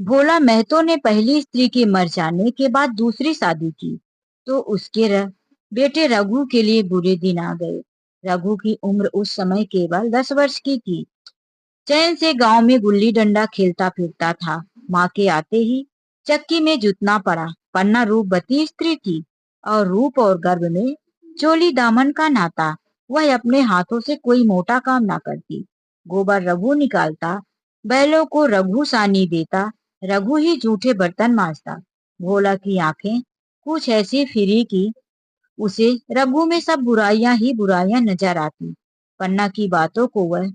भोला महतो ने पहली स्त्री के मर जाने के बाद दूसरी शादी की तो उसके बेटे रघु के लिए बुरे दिन आ गए। रघु की उम्र उस समय केवल 10 वर्ष की थी। चैन से गांव में गुल्ली डंडा खेलता फिरता था। माँ के आते ही चक्की में जुतना पड़ा। पन्ना रूपवती स्त्री थी और रूप और गर्भ में चोली दामन का नाता। वह अपने हाथों से कोई मोटा काम ना करती। गोबर रघु निकालता, बैलों को रघु सानी देता, रघु ही जूठे बर्तन मांजता। भोला की आंखें कुछ ऐसी फिरी कि उसे रघु में सब बुराइयां ही बुराइयां नजर आती। पन्ना की बातों को वह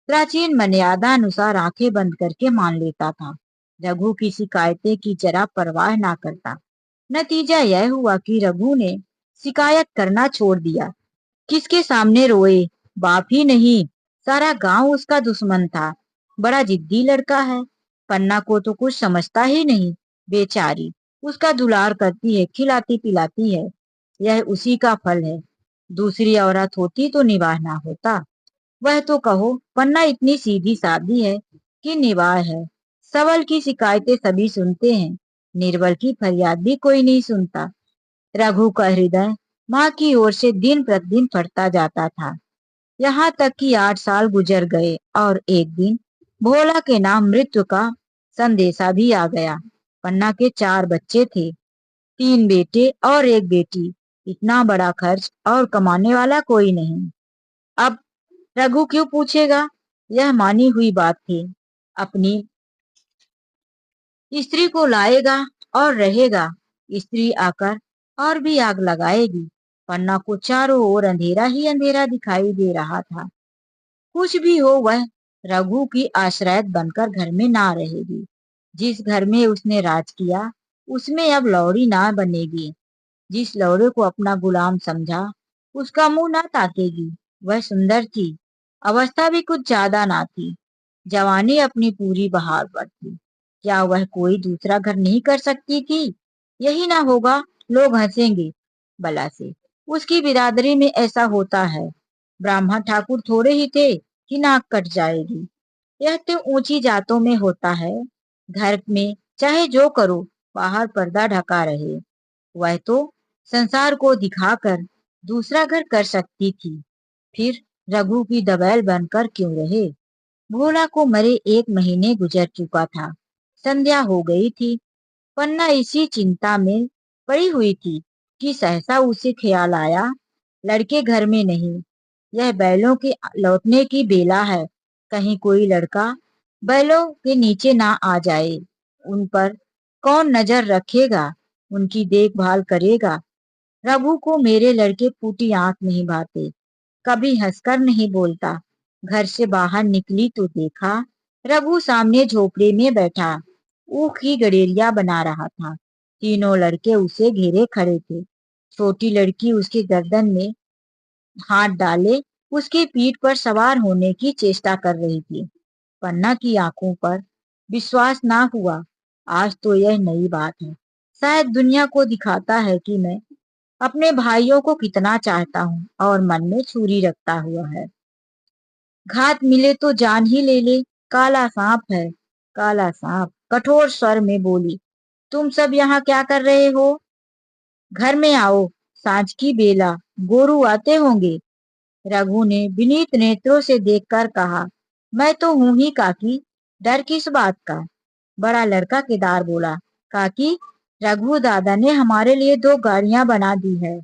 प्राचीन मर्यादा अनुसार आंखें बंद करके मान लेता था। रघु की शिकायतें की जरा परवाह ना करता। नतीजा यह हुआ कि रघु ने शिकायत करना छोड़ दिया। किसके सामने रोए? बाप ही नहीं, सारा गांव उसका दुश्मन था। बड़ा जिद्दी लड़का है। पन्ना को तो कुछ समझता ही नहीं। बेचारी उसका दुलार करती है, खिलाती पिलाती है। यह उसी का फल है। दूसरी औरत होती तो निवाह ना होता। वह तो कहो, पन्ना इतनी सीधी सादी है कि निवाह है। सबल की शिकायतें सभी सुनते हैं, निर्बल की फरियाद भी कोई नहीं सुनता। रघु का हृदय माँ की ओर से दिन प्रतिदिन फटता जाता था। यहाँ तक कि 8 साल गुजर गए और एक दिन भोला के नाम मृत्यु का संदेशा भी आ गया। पन्ना के 4 बच्चे थे, 3 बेटे और एक बेटी। इतना बड़ा खर्च और कमाने वाला कोई नहीं। अब रघु क्यों पूछेगा? यह मानी हुई बात थी। अपनी स्त्री को लाएगा और रहेगा। स्त्री आकर और भी आग लगाएगी। पन्ना को चारों ओर अंधेरा ही अंधेरा दिखाई दे रहा था। कुछ भी हो, वह रघु की आश्रय बनकर घर में ना रहेगी। जिस घर में उसने राज किया उसमें अब लौड़ी ना बनेगी। जिस लौड़े को अपना गुलाम समझा उसका मुंह ना ताकेगी। वह सुंदर थी, अवस्था भी कुछ ज्यादा ना थी। जवानी अपनी पूरी बहार पर थी। क्या वह कोई दूसरा घर नहीं कर सकती थी? यही ना होगा, लोग हंसेंगे भला से। उसकी बिरादरी में ऐसा होता है। ब्राह्मण ठाकुर थोड़े ही थे कि नाक कट जाएगी। यह तो ऊंची जातों में होता है। घर में चाहे जो करो, बाहर पर्दा ढका रहे। वह तो संसार को दिखाकर दूसरा घर कर सकती थी। फिर रघु की दबैल बनकर क्यों रहे? भोला को मरे 1 महीने गुजर चुका था। संध्या हो गई थी। पन्ना इसी चिंता में पड़ी हुई थी कि सहसा उसे ख्याल आया, लड़के घर में नहीं। यह बैलों के लौटने की बेला है। कहीं कोई लड़का बैलों के नीचे ना आ जाए। उन पर कौन नजर रखेगा, उनकी देखभाल करेगा? रघु को मेरे लड़के फूटी आंख नहीं भाते, कभी हंसकर नहीं बोलता। घर से बाहर निकली तो देखा रघु सामने झोपड़े में बैठा ऊख की गडेरिया बना रहा था। तीनों लड़के उसे घेरे खड़े थे। छोटी लड़की उसके गर्दन में हाथ डाले उसकी पीठ पर सवार होने की चेष्टा कर रही थी। पन्ना की आंखों पर विश्वास ना हुआ। आज तो यह नई बात है। शायद दुनिया को दिखाता है कि मैं अपने भाइयों को कितना चाहता हूँ और मन में छुरी रखता हुआ है। घात मिले तो जान ही ले ले। काला सांप है, काला सांप कठोर स्वर में बोली। तुम सब यहाँ क्या कर रहे हो? घर में आओ, सांझ की बेला, गोरू आते होंगे। रघु ने विनीत नेत्रों से देखकर कहा, मैं तो हूं ही काकी, डर किस बात का? बड़ा लड़का केदार बोला, काकी, रघु दादा ने हमारे लिए 2 गाड़ियां बना दी है।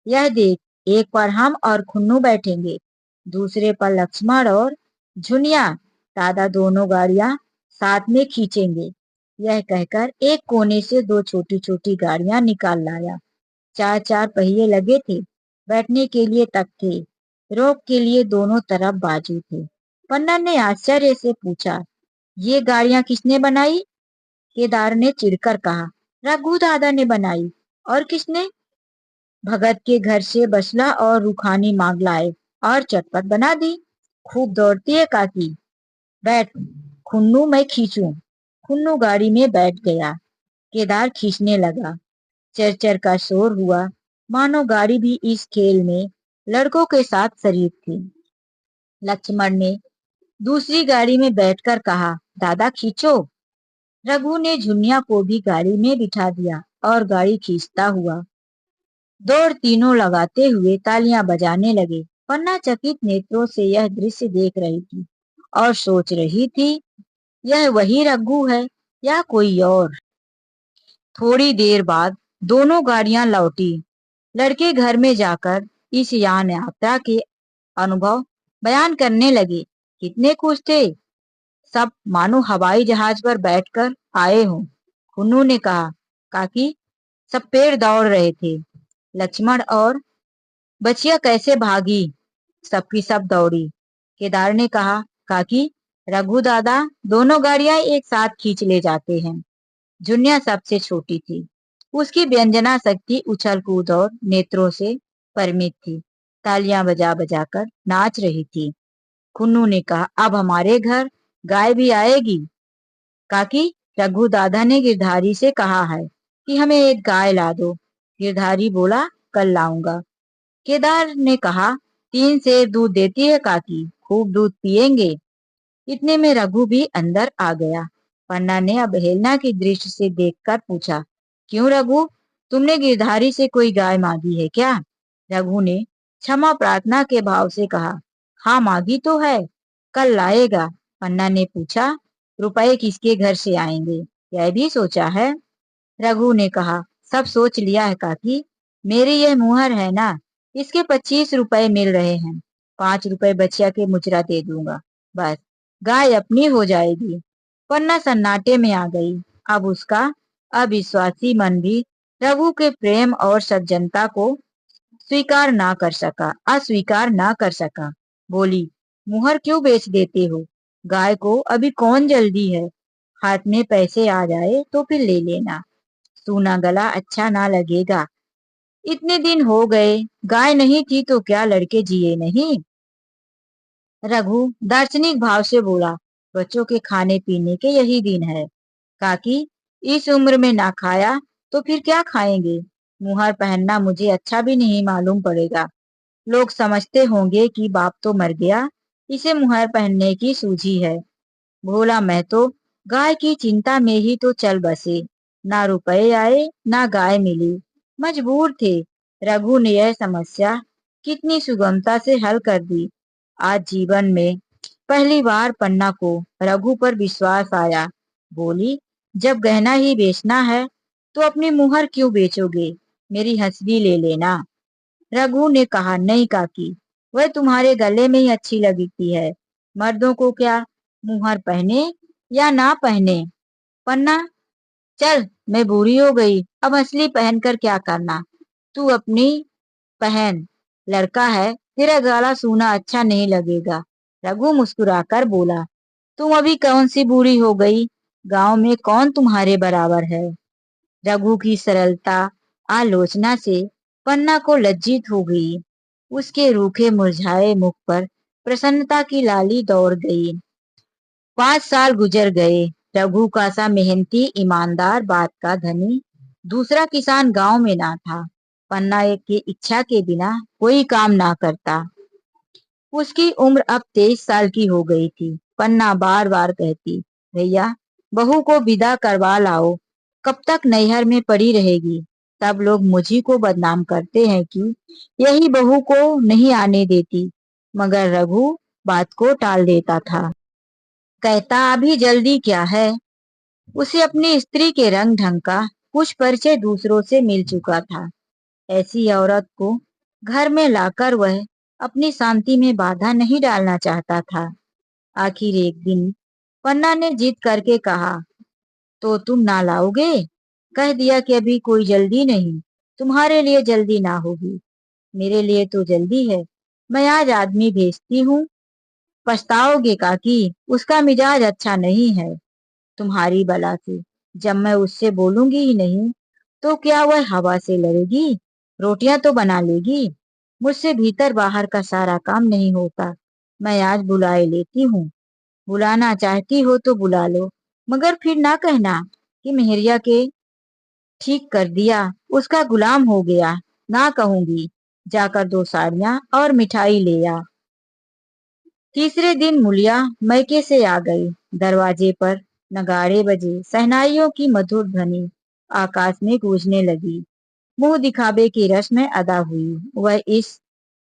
यह देख, एक पर हम और खुन्नू बैठेंगे, दूसरे पर लक्ष्मण और झुनिया। दादा दोनों गाड़ियां साथ में खींचेंगे। यह कहकर एक कोने से 2 छोटी छोटी गाड़ियां निकाल लाया। 4 4 पहिए लगे थे। बैठने के लिए तख्ते, रोक के लिए दोनों तरफ बाजू थे। पन्ना ने आश्चर्य से पूछा, ये गाड़ियां किसने बनाई? केदार ने चिढ़कर कहा, रघु दादा ने बनाई। और किसने? भगत के घर से बसला और रुखानी मांग लाए और चटपट बना दी। खूब दौड़ती है काकी। बैठ, खुन्नू मैं खींचूं। खुन्नू गाड़ी में बैठ गया। केदार खींचने लगा। चरचर का शोर हुआ, मानो गाड़ी भी इस खेल में लड़कों के साथ शरीक थी। लक्ष्मण ने दूसरी गाड़ी में बैठकर कहा, दादा खींचो। रघु ने झुनिया को भी गाड़ी में बिठा दिया और गाड़ी खींचता हुआ दौड़ तीनों लगाते हुए तालियां बजाने लगे। पन्ना चकित नेत्रों से यह दृश्य देख रही थी और सोच रही थी, यह वही रघु है या कोई और। थोड़ी देर बाद दोनों गाड़ियां लौटी। लड़के घर में जाकर इस यान यात्रा के अनुभव बयान करने लगे। कितने खुश थे सब, मानो हवाई जहाज पर बैठकर आए हों। खुन्नू ने कहा, काकी, सब पेड़ दौड़ रहे थे। लक्ष्मण और बचिया कैसे भागी, सबकी सब दौड़ी। केदार ने कहा, काकी, रघु दादा दोनों गाड़ियां एक साथ खींच ले जाते हैं। जुन्या सबसे छोटी थी। उसकी व्यंजना शक्ति उछल कूद और नेत्रों से परिमित थी। तालियां बजा बजा कर नाच रही थी। खुन्नू ने कहा, अब हमारे घर गाय भी आएगी। काकी, रघु दादा ने गिरधारी से कहा है कि हमें एक गाय ला दो। गिरधारी बोला, कल लाऊंगा। केदार ने कहा, 3 सेर दूध देती है काकी, खूब दूध पिएंगे। इतने में रघु भी अंदर आ गया। पन्ना ने अवहेलना की दृष्टि से देखकर पूछा, क्यों रघु, तुमने गिरधारी से कोई गाय मांगी है क्या? रघु ने क्षमा प्रार्थना के भाव से कहा, हाँ मांगी तो है, कल लाएगा। पन्ना ने पूछा, रुपए किसके घर से आएंगे, यह भी सोचा है? रघु ने कहा, सब सोच लिया है काकी। मेरी यह मुहर है ना, इसके 25 रुपए मिल रहे हैं। 5 रुपए बचिया के मुचरा दे दूंगा, बस गाय अपनी हो जाएगी। पन्ना सन्नाटे में आ गई। अब उसका अविश्वासी मन भी रघु के प्रेम और सज्जनता को अस्वीकार ना कर सका। बोली, मुहर क्यों बेच देते हो? गाय को अभी कौन जल्दी है, हाथ में पैसे आ जाए तो फिर ले लेना। सूना गला अच्छा ना लगेगा। इतने दिन हो गए, गाय नहीं थी तो क्या लड़के जिए नहीं? रघु दार्शनिक भाव से बोला, बच्चों के खाने पीने के यही दिन है। काकी, इस उम्र में ना खाया तो फिर क्या खाएंगे? मुहर पहनना मुझे अच्छा भी नहीं मालूम पड़ेगा। लोग समझते होंगे कि बाप तो मर गया, इसे मुहर पहनने की सूझी है। भोला मैं तो गाय की चिंता में ही तो चल बसे। ना रुपए आए ना गाय मिली, मजबूर थे। रघु ने यह समस्या कितनी सुगमता से हल कर दी। आज जीवन में पहली बार पन्ना को रघु पर विश्वास आया। बोली, जब गहना ही बेचना है तो अपनी मुहर क्यों बेचोगे, मेरी हंसली ले लेना। रघु ने कहा, नहीं काकी, वह तुम्हारे गले में ही अच्छी लगती है। मर्दों को क्या, मुहर पहने या ना पहने। पन्ना, चल, मैं बूढ़ी हो गई, अब असली पहन कर क्या करना। तू अपनी पहन, लड़का है, तेरा गला सूना अच्छा नहीं लगेगा। रघु मुस्कुराकर बोला, तुम अभी कौन सी बूढ़ी हो गई, गांव में कौन तुम्हारे बराबर है। रघु की सरलता आलोचना से पन्ना को लज्जित हो गई। उसके रूखे मुरझाए मुख पर प्रसन्नता की लाली दौड़ गई। 5 साल गुजर गए। रघु का सा मेहनती ईमानदार बात का धनी दूसरा किसान गांव में ना था। पन्ना एक की इच्छा के बिना कोई काम ना करता। उसकी उम्र अब 23 साल की हो गई थी। पन्ना बार बार कहती, भैया बहू को विदा करवा लाओ, कब तक नैहर में पड़ी रहेगी। सब लोग मुझी को बदनाम करते हैं कि यही बहू को नहीं आने देती, मगर रघु बात को टाल देता था। कहता, अभी जल्दी क्या है। उसे अपनी स्त्री के रंग ढंग का कुछ परिचय दूसरों से मिल चुका था। ऐसी औरत को घर में लाकर वह अपनी शांति में बाधा नहीं डालना चाहता था। आखिर एक दिन पन्ना ने जिद करके कहा, तो तुम ना लाओगे? कह दिया कि अभी कोई जल्दी नहीं, तुम्हारे लिए जल्दी ना होगी, मेरे लिए तो जल्दी है। मैं आज आदमी भेजती हूँ, पछताओगे काकी, उसका मिजाज अच्छा नहीं है। तुम्हारी बला से जब मैं उससे बोलूंगी ही नहीं तो क्या वह हवा से लड़ेगी, रोटियां तो बना लेगी। मुझसे भीतर बाहर का सारा काम नहीं होता। मैं आज बुलाए लेती हूँ। बुलाना चाहती हो तो बुला लो, मगर फिर ना कहना कि मेहरिया के ठीक कर दिया, उसका गुलाम हो गया। ना कहूंगी, जाकर 2 साड़ियां और मिठाई ले आ। तीसरे दिन मुलिया मैके से आ गई। दरवाजे पर नगाड़े बजे, शहनाइयों की मधुर ध्वनि आकाश में गूंजने लगी। मुंह दिखावे की रस्म अदा हुई। वह इस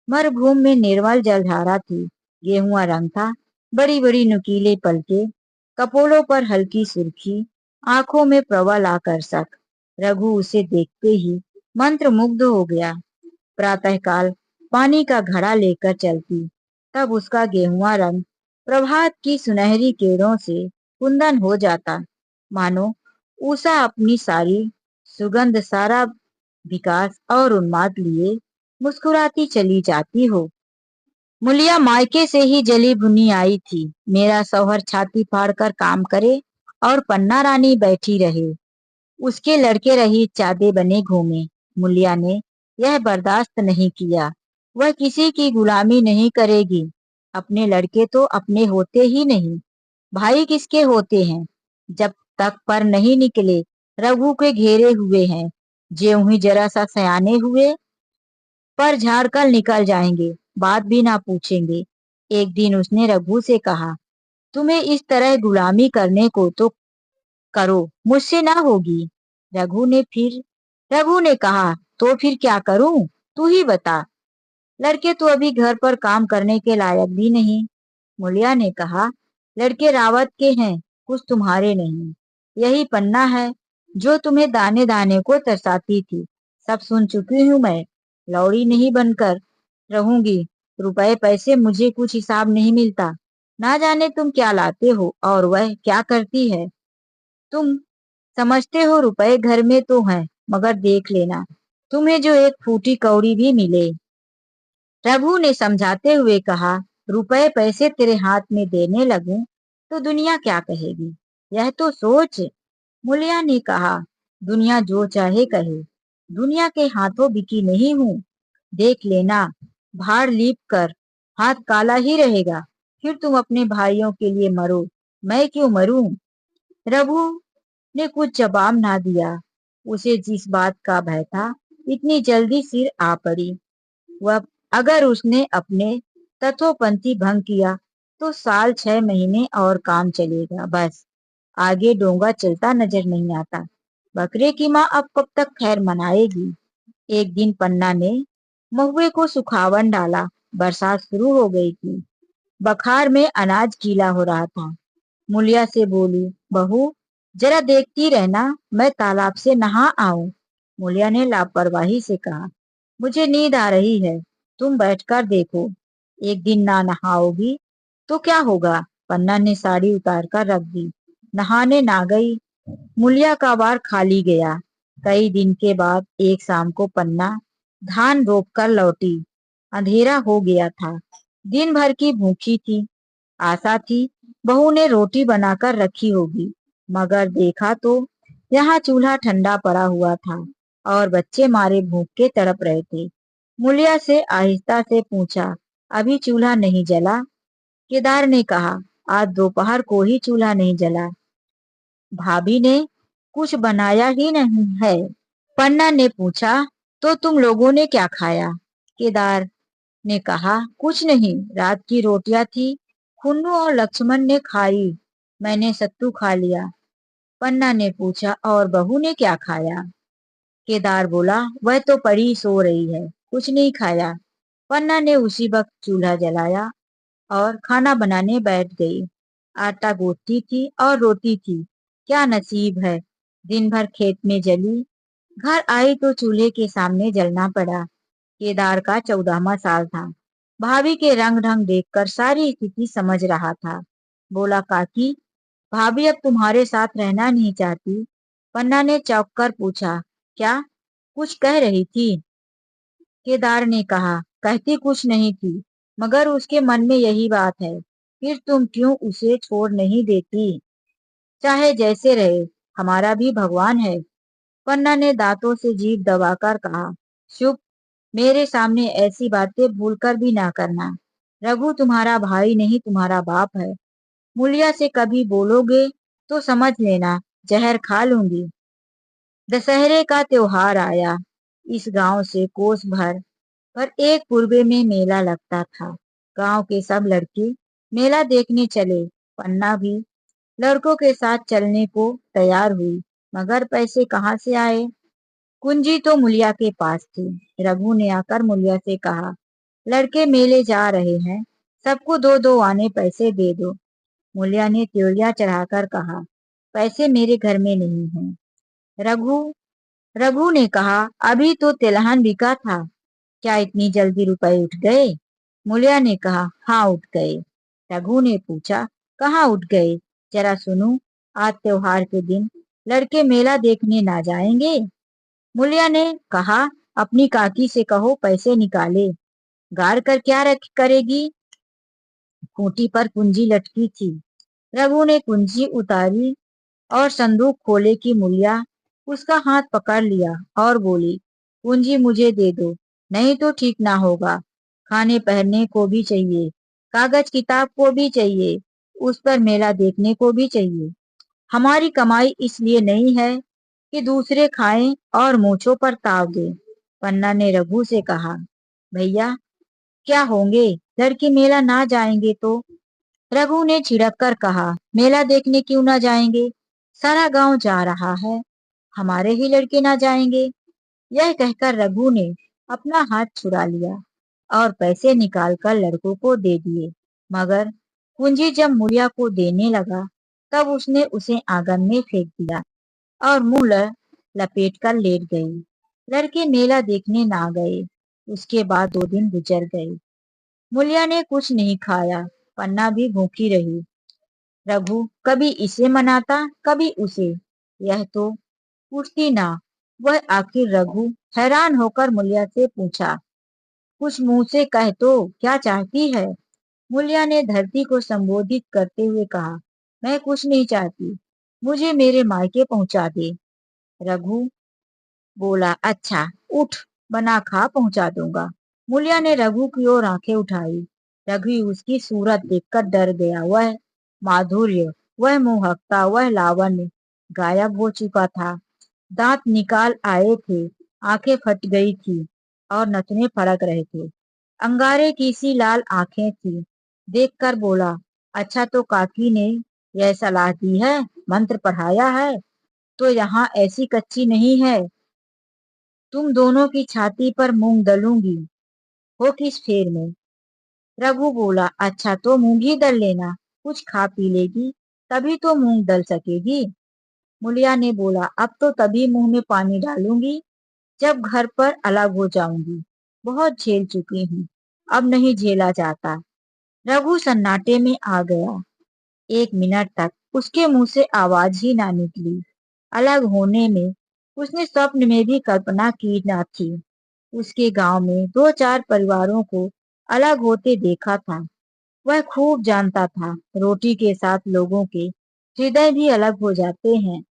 मरुभूमि में निर्मल जलधारा थी। गेहुआ रंग था, बड़ी बड़ी नुकीले पलके, कपोलों पर हल्की सुर्खी, आंखों में प्रबल आकर्षक। रघु उसे देखते ही मंत्र मुग्ध हो गया। प्रातःकाल पानी का घड़ा लेकर चलती, तब उसका गेहुआ रंग प्रभात की सुनहरी किरणों से कुंदन हो जाता, मानो उषा अपनी सारी सुगंध, सारा विकास और उन्माद लिए मुस्कुराती चली जाती हो। मुलिया मायके से ही जली भुनी आई थी। मेरा शौहर छाती फाड़कर काम करे और पन्ना रानी बैठी रहे, उसके लड़के रही चादे बने घूमे। मुलिया ने यह बर्दाश्त नहीं किया। वह किसी की गुलामी नहीं करेगी। अपने लड़के तो अपने होते ही नहीं, भाई किसके होते हैं? जब तक पर नहीं निकले रघु के घेरे हुए हैं। ज्यों ही जरा सा सयाने हुए पर झाड़ कर निकल जाएंगे, बात भी ना पूछेंगे। एक दिन उसने रघु से कहा, तुम्हें इस तरह गुलामी करने को तो करो, मुझसे ना होगी। रघु ने कहा, तो फिर क्या करूं, तू ही बता। लड़के तो अभी घर पर काम करने के लायक भी नहीं। मुलिया ने कहा, लड़के रावत के हैं, कुछ तुम्हारे नहीं। यही पन्ना है जो तुम्हें दाने दाने को तरसाती थी। सब सुन चुकी हूं मैं। लौड़ी नहीं बनकर रहूंगी। रुपए पैसे मुझे कुछ हिसाब नहीं मिलता। ना जाने तुम क्या लाते हो और वह क्या करती है। तुम समझते हो रुपए घर में तो हैं, मगर देख लेना तुम्हें जो एक फूटी कौड़ी भी मिले। रघु ने समझाते हुए कहा, रुपए पैसे तेरे हाथ में देने लगूं तो दुनिया क्या कहेगी, यह तो सोच। मुलिया ने कहा, दुनिया जो चाहे कहे, दुनिया के हाथों बिकी नहीं हूं। देख लेना, भाड़ लीप कर हाथ काला ही रहेगा। फिर तुम अपने भाइयों के लिए मरो, मैं क्यों मरूं। रघु ने कुछ जवाब ना दिया। उसे जिस बात का भय था, इतनी जल्दी सिर आ पड़ी। वह अगर उसने अपने तथोपंथी भंग किया तो साल 6 महीने और काम चलेगा, बस। आगे डोंगा चलता नजर नहीं आता। बकरे की माँ अब कब तक खैर मनाएगी। एक दिन पन्ना ने महुए को सुखावन डाला। बरसात शुरू हो गई थी। बखार में अनाज गीला हो रहा था। मुलिया से बोली, बहू जरा देखती रहना, मैं तालाब से नहा आऊं। मुलिया ने लापरवाही से कहा, मुझे नींद आ रही है, तुम बैठकर देखो। एक दिन ना नहाओगी तो क्या होगा। पन्ना ने साड़ी उतार कर रख दी, नहाने ना गई। मुलिया का बार खाली गया। कई दिन के बाद एक शाम को पन्ना धान रोप कर लौटी। अंधेरा हो गया था। दिन भर की भूखी थी। आशा थी बहू ने रोटी बनाकर रखी होगी, मगर देखा तो यहाँ चूल्हा ठंडा पड़ा हुआ था और बच्चे मारे भूख के तड़प रहे थे। मुलिया से आहिस्ता से पूछा, अभी चूल्हा नहीं जला। केदार ने कहा, आज दोपहर को ही चूल्हा नहीं जला। भाभी ने कुछ बनाया ही नहीं है। पन्ना ने पूछा, तो तुम लोगों ने क्या खाया। केदार ने कहा, कुछ नहीं, रात की रोटियां थी, खुन्नू और लक्ष्मण ने खाई, मैंने सत्तू खा लिया। पन्ना ने पूछा, और बहू ने क्या खाया। केदार बोला, वह तो पड़ी सो रही है, कुछ नहीं खाया। पन्ना ने उसी वक्त चूल्हा जलाया और खाना बनाने बैठ गई। आटा गूंथती थी और रोटी थी। क्या नसीब है, दिन भर खेत में जली, घर आई तो चूल्हे के सामने जलना पड़ा। केदार का 14वां साल था। भाभी के रंग ढंग देखकर सारी स्थिति समझ रहा था। बोला, काकी भाभी अब तुम्हारे साथ रहना नहीं चाहती। पन्ना ने चौंक कर पूछा, क्या कुछ कह रही थी। केदार ने कहा, कहती कुछ नहीं थी, मगर उसके मन में यही बात है। फिर तुम क्यों उसे छोड़ नहीं देती। चाहे जैसे रहे, हमारा भी भगवान है। पन्ना ने दांतों से जीभ दबाकर कहा, चुप, मेरे सामने ऐसी बातें भूलकर भी ना करना। रघु तुम्हारा भाई नहीं, तुम्हारा बाप है। मुलिया से कभी बोलोगे तो समझ लेना, जहर खा लूंगी। दशहरे का त्योहार आया। इस गांव से कोस भर पर एक पूर्वे में मेला लगता था। गांव के सब लड़के मेला देखने चले, पन्ना भी। लड़कों के साथ चलने को तैयार हुई, मगर पैसे कहाँ से आए? कुंजी तो मुलिया के पास थी। रघु ने आकर मुलिया से कहा, लड़के मेले जा रहे हैं, सबको दो दो आने पैसे दे दो। मुलिया ने त्योलिया चढ़ाकर कहा, पैसे मेरे घर में नहीं हैं। रघु रघु ने कहा, अभी तो तिलहन बिका था, क्या इतनी जल्दी रुपए उठ गए? मुलिया ने कहा, हाँ उठ गए। रघु ने पूछा, कहाँ उठ गए, जरा सुनूं। आज त्योहार के दिन लड़के मेला देखने ना जाएंगे? मुलिया ने कहा, अपनी काकी से कहो पैसे निकाले। गार कर क्या करेगी? खूंटी पर कुंजी लटकी थी। रघु ने कुंजी उतारी और संदूक खोले की मुलिया उसका हाथ पकड़ लिया और बोली, कुंजी मुझे दे दो, नहीं तो ठीक ना होगा। खाने पहनने को भी चाहिए, कागज किताब को भी चाहिए, उस पर मेला देखने को भी चाहिए। हमारी कमाई इसलिए नहीं है कि दूसरे खाएं और मूछों पर ताव दें। पन्ना ने रघु से कहा, भैया क्या होंगे, लड़के मेला ना जाएंगे तो? रघु ने छिड़क कर कहा, मेला देखने क्यों ना जाएंगे, सारा गांव जा रहा है, हमारे ही लड़के ना जाएंगे? यह कहकर रघु ने अपना हाथ छुड़ा लिया और पैसे निकालकर लड़कों को दे दिए। मगर कुंजी जब मुड़िया को देने लगा, तब उसने उसे आंगन में फेंक दिया और मुंह लपेट कर लेट गई। लड़के मेला देखने ना गए। उसके बाद 2 दिन गुजर गए। मुलिया ने कुछ नहीं खाया, पन्ना भी भूखी रही। रघु कभी इसे मनाता कभी उसे, यह तो पूछती ना। वह आखिर रघु हैरान होकर मुलिया से पूछा, कुछ मुंह से कह तो, क्या चाहती है? मुलिया ने धरती को संबोधित करते हुए कहा, मैं कुछ नहीं चाहती, मुझे मेरे मायके पहुंचा दे। रघु बोला, अच्छा उठ, बना खा पहुंचा दूंगा। मुलिया ने रघु की ओर आंखें उठाई। रघु उसकी सूरत देखकर डर गया। वह माधुर्य, वह मोहकता, वह लावण्य गायब हो चुका था। दांत निकाल आए थे, आंखें फट गई थी और नथुने फड़क रहे थे। अंगारे की सी लाल आंखें थी। देखकर बोला, अच्छा तो काकी ने यह सलाह दी है, मंत्र पढ़ाया है, तो यहाँ ऐसी कच्ची नहीं है। तुम दोनों की छाती पर मूंग दलूंगी, हो किस फेर में? रघु बोला, अच्छा तो मूंग ही दल लेना, कुछ खा पी लेगी, तभी तो मूंग दल सकेगी। मुलिया ने बोला, अब तो तभी मुंह में पानी डालूंगी जब घर पर अलग हो जाऊंगी, बहुत झेल चुकी हूँ, अब नहीं झेला जाता। रघु सन्नाटे में आ गया। 1 मिनट तक उसके मुंह से आवाज ही ना निकली। अलग होने में उसने स्वप्न में भी कल्पना की ना थी। उसके गांव में 2-4 परिवारों को अलग होते देखा था। वह खूब जानता था, रोटी के साथ लोगों के हृदय भी अलग हो जाते हैं,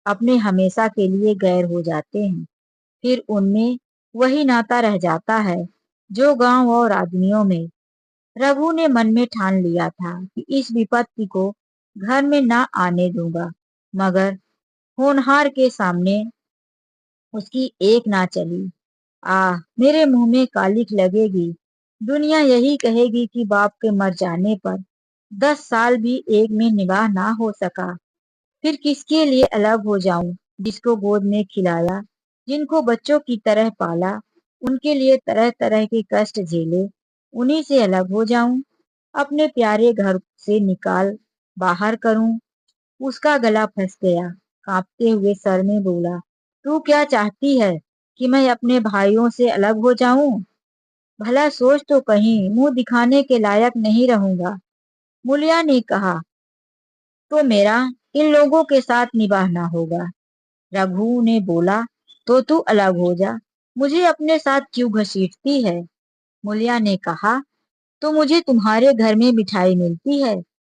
अपने हमेशा के लिए गैर हो जाते हैं, फिर उनमें वही नाता रह जाता है जो गांव और आदमियों में। रघु ने मन में ठान लिया था कि इस विपत्ति को घर में ना आने दूंगा, मगर होनहार के सामने उसकी एक ना चली। मेरे मुंह में कालिख लगेगी। दुनिया यही कहेगी कि बाप के मर जाने पर 10 साल भी एक में निवाह ना हो सका। फिर किसके लिए अलग हो जाऊं? जिसको गोद में खिलाया, जिनको बच्चों की तरह पाला, उनके लिए तरह तरह के कष्ट झेले, उन्हीं से अलग हो जाऊं? अपने प्यारे घर से निकाल बाहर करूं? उसका गला फंस गया। कांपते हुए सर में बोला, तू क्या चाहती है, कि मैं अपने भाइयों से अलग हो जाऊं? भला सोच तो, कहीं मुंह दिखाने के लायक नहीं रहूंगा। मुलिया ने कहा, तो मेरा इन लोगों के साथ निभाना होगा। रघु ने बोला, तो तू अलग हो जा, मुझे अपने साथ क्यों घसीटती है? मुलिया ने कहा, तो मुझे तुम्हारे घर में मिठाई मिलती है,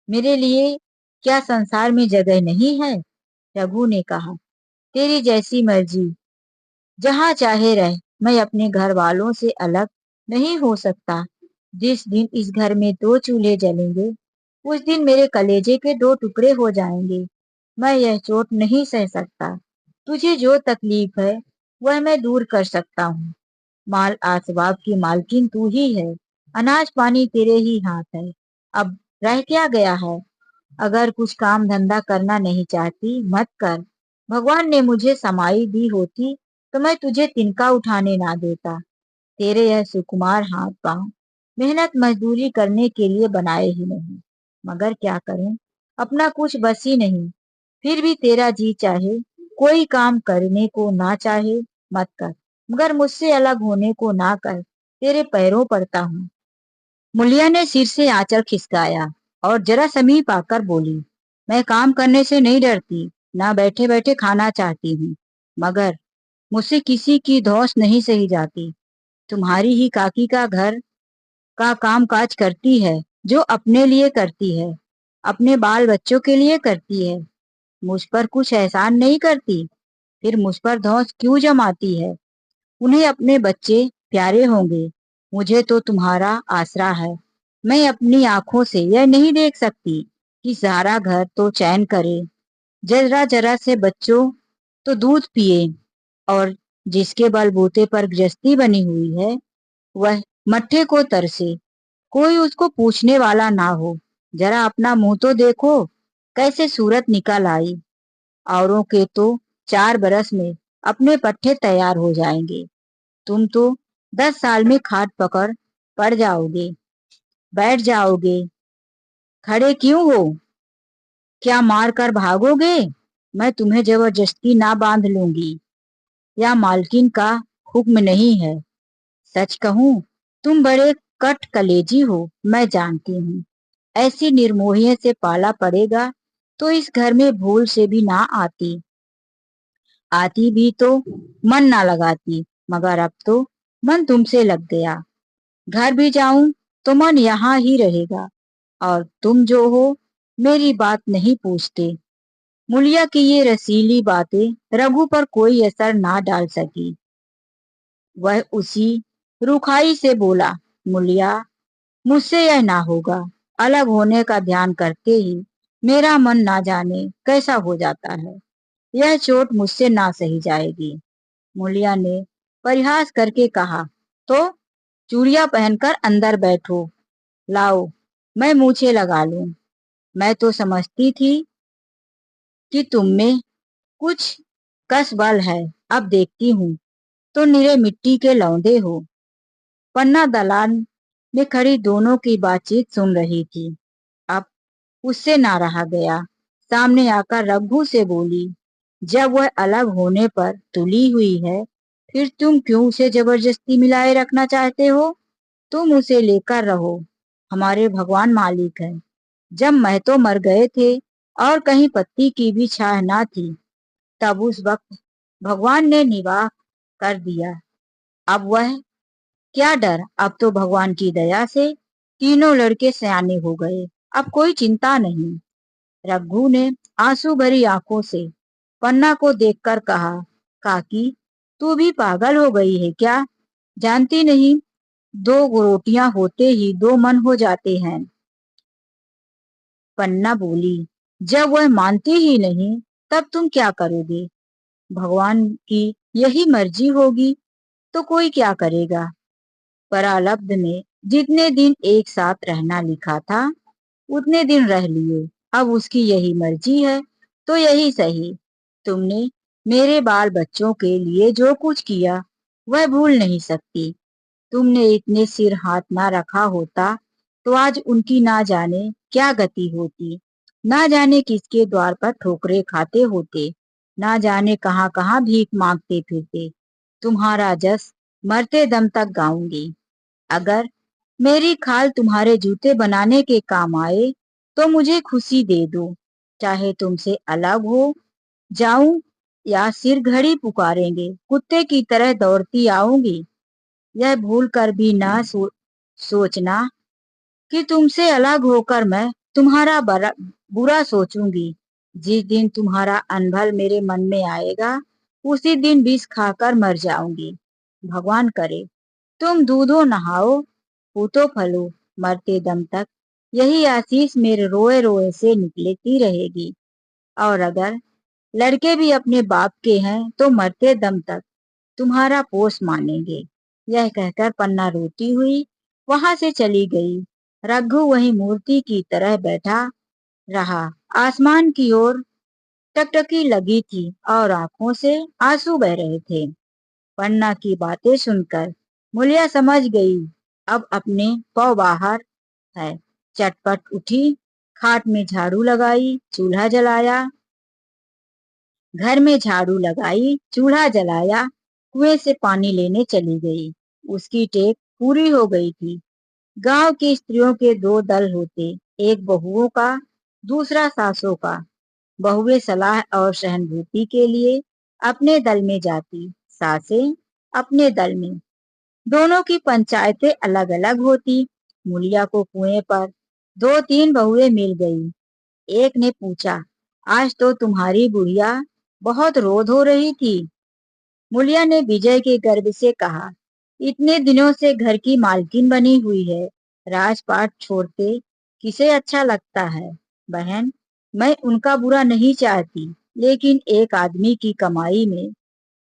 मेरे लिए क्या संसार में जगह नहीं है? रघु ने कहा, तेरी जैसी मर्जी, जहाँ चाहे रह, मैं अपने घर वालों से अलग नहीं हो सकता। जिस दिन इस घर में 2 चूल्हे जलेंगे, उस दिन मेरे कलेजे के 2 टुकड़े हो जाएंगे। मैं यह चोट नहीं सह सकता। तुझे जो तकलीफ है, वह मैं दूर कर सकता हूँ। माल आसबाब की मालकिन तू ही है, अनाज पानी तेरे ही हाथ है, अब रह क्या गया है? अगर कुछ काम धंधा करना नहीं चाहती मत कर। भगवान ने मुझे समाई दी होती तो मैं तुझे तिनका उठाने ना देता। तेरे यह सुकुमार हाथ पांव मेहनत मजदूरी करने के लिए बनाए ही नहीं, मगर क्या करूं, अपना कुछ बस ही नहीं। फिर भी तेरा जी चाहे कोई काम करने को ना चाहे मत कर, मगर मुझसे अलग होने को ना कर, तेरे पैरों पड़ता हूँ। मुलिया ने सिर से आंचल खिसकाया और जरा समीप आकर बोली, मैं काम करने से नहीं डरती, ना बैठे बैठे खाना चाहती हूँ, मगर मुझसे किसी की धौंस नहीं सही जाती। तुम्हारी ही काकी का घर का काम काज करती है, जो अपने लिए करती है, अपने बाल बच्चों के लिए करती है, मुझ पर कुछ एहसान नहीं करती। फिर मुझ पर धौंस क्यों जमाती है? उन्हें अपने बच्चे प्यारे होंगे, मुझे तो तुम्हारा आसरा है। मैं अपनी आंखों से यह नहीं देख सकती कि सारा घर तो चैन करे, जरा जरा से बच्चों तो दूध पिए, और जिसके बलबूते पर गृहस्थी बनी हुई है वह मट्ठे को तरसे, कोई उसको पूछने वाला ना हो। जरा अपना मुंह तो देखो, कैसे सूरत निकल आई। औरों के तो 4 बरस में अपने पट्टे तैयार हो जाएंगे, तुम तो 10 साल में खाट पकड़ पड़ जाओगे, बैठ जाओगे। खड़े क्यों हो? क्या मार कर भागोगे? मैं तुम्हें जबरदस्ती ना बांध लूंगी, या मालकिन का हुक्म नहीं है। सच कहूं, तुम बड़े कट कलेजी हो, मैं जानती हूँ। ऐसी निर्मोहियों से पाला पड़ेगा तो इस घर में भूल से भी ना आती, आती भी तो मन ना लगाती, मगर अब तो मन तुमसे लग गया। घर भी जाऊं तो मन यहाँ ही रहेगा, और तुम जो हो मेरी बात नहीं पूछते। मुलिया की ये रसीली बातें रघु पर कोई असर ना डाल सकी। वह उसी रुखाई से बोला, मुलिया, मुझसे यह ना होगा। अलग होने का ध्यान करते ही मेरा मन ना जाने कैसा हो जाता है। यह चोट मुझसे ना सही जाएगी। मुलिया ने परिहास करके कहा, तो चूड़ियां पहनकर अंदर बैठो, लाओ मैं मूछें लगा लूं। मैं तो समझती थी कि तुम में कुछ कस बल है, अब देखती हूँ तो निरे मिट्टी के लौंदे हो। पन्ना दलान में खड़ी दोनों की बातचीत सुन रही थी। अब उससे ना रहा गया, सामने आकर रघु से बोली, जब वह अलग होने पर तुली हुई है, फिर तुम क्यों उसे जबरदस्ती मिलाए रखना चाहते हो? तुम उसे लेकर रहो, हमारे भगवान मालिक है। जब महतो मर गए थे और कहीं पत्ती की भी छाह ना थी, तब उस वक्त भगवान ने निवाह कर दिया। अब वह क्या डर, अब तो भगवान की दया से तीनों लड़के सयाने हो गए, अब कोई चिंता नहीं। रघु ने आंसू भरी आंखों से पन्ना को देखकर कहा, काकी, तू भी पागल हो गई है क्या? जानती नहीं, 2 रोटियां होते ही 2 मन हो जाते हैं। पन्ना बोली, जब वह मानती ही नहीं तब तुम क्या करोगे? भगवान की यही मर्जी होगी तो कोई क्या करेगा। प्रारब्ध में जितने दिन एक साथ रहना लिखा था उतने दिन रह लिए, अब उसकी यही मर्जी है तो यही सही। तुमने मेरे बाल बच्चों के लिए जो कुछ किया वह भूल नहीं सकती। तुमने इतने सिर हाथ ना रखा होता तो आज उनकी ना जाने क्या गति होती, ना जाने किसके द्वार पर ठोकरे खाते होते, ना जाने कहाँ कहाँ भीख मांगते फिरते। तुम्हारा जस मरते दम तक गाऊंगी। अगर मेरी खाल तुम्हारे जूते बनाने के काम आए तो मुझे खुशी दे दो, चाहे तुमसे अलग हो जाऊं या सिर घड़ी पुकारेंगे कुत्ते की तरह दौड़ती आऊंगी। यह भूल कर भी ना सोचना कि तुमसे अलग होकर मैं तुम्हारा बुरा सोचूंगी। जिस दिन तुम्हारा अनभल मेरे मन में आएगा उसी दिन विष खाकर मर जाऊंगी। भगवान करे तुम दूधो नहाओ, फूटो फलो, मरते दम तक यही आशीष मेरे रोए रोए से निकलती रहेगी। और अगर लड़के भी अपने बाप के हैं तो मरते दम तक तुम्हारा पोष मानेंगे। यह कहकर पन्ना रोती हुई वहां से चली गई। रघु वही मूर्ति की तरह बैठा रहा। आसमान की ओर टकटकी लगी थी और आंखों से आंसू बह रहे थे। पन्ना की बातें सुनकर मुलिया समझ गई, अब अपने पाँव बाहर है। चटपट उठी, खाट में झाड़ू लगाई, चूल्हा जलाया, घर में झाड़ू लगाई, चूल्हा जलाया, कुएं से पानी लेने चली गई। उसकी टेक पूरी हो गई थी। गांव की स्त्रियों के दो दल होते, एक बहुओं का, दूसरा सासों का। बहुएं सलाह और सहानुभूति के लिए अपने दल में जाती, सासें अपने दल में। दोनों की पंचायतें अलग अलग होती। मुलिया को कुएं पर दो तीन बहुएं मिल गई। एक ने पूछा, आज तो तुम्हारी बुढ़िया बहुत रोध हो रही थी। मुलिया ने विजय के गर्व से कहा, इतने दिनों से घर की मालकिन बनी हुई है, राजपाट छोड़ते किसे अच्छा लगता है। बहन, मैं उनका बुरा नहीं चाहती, लेकिन एक आदमी की कमाई में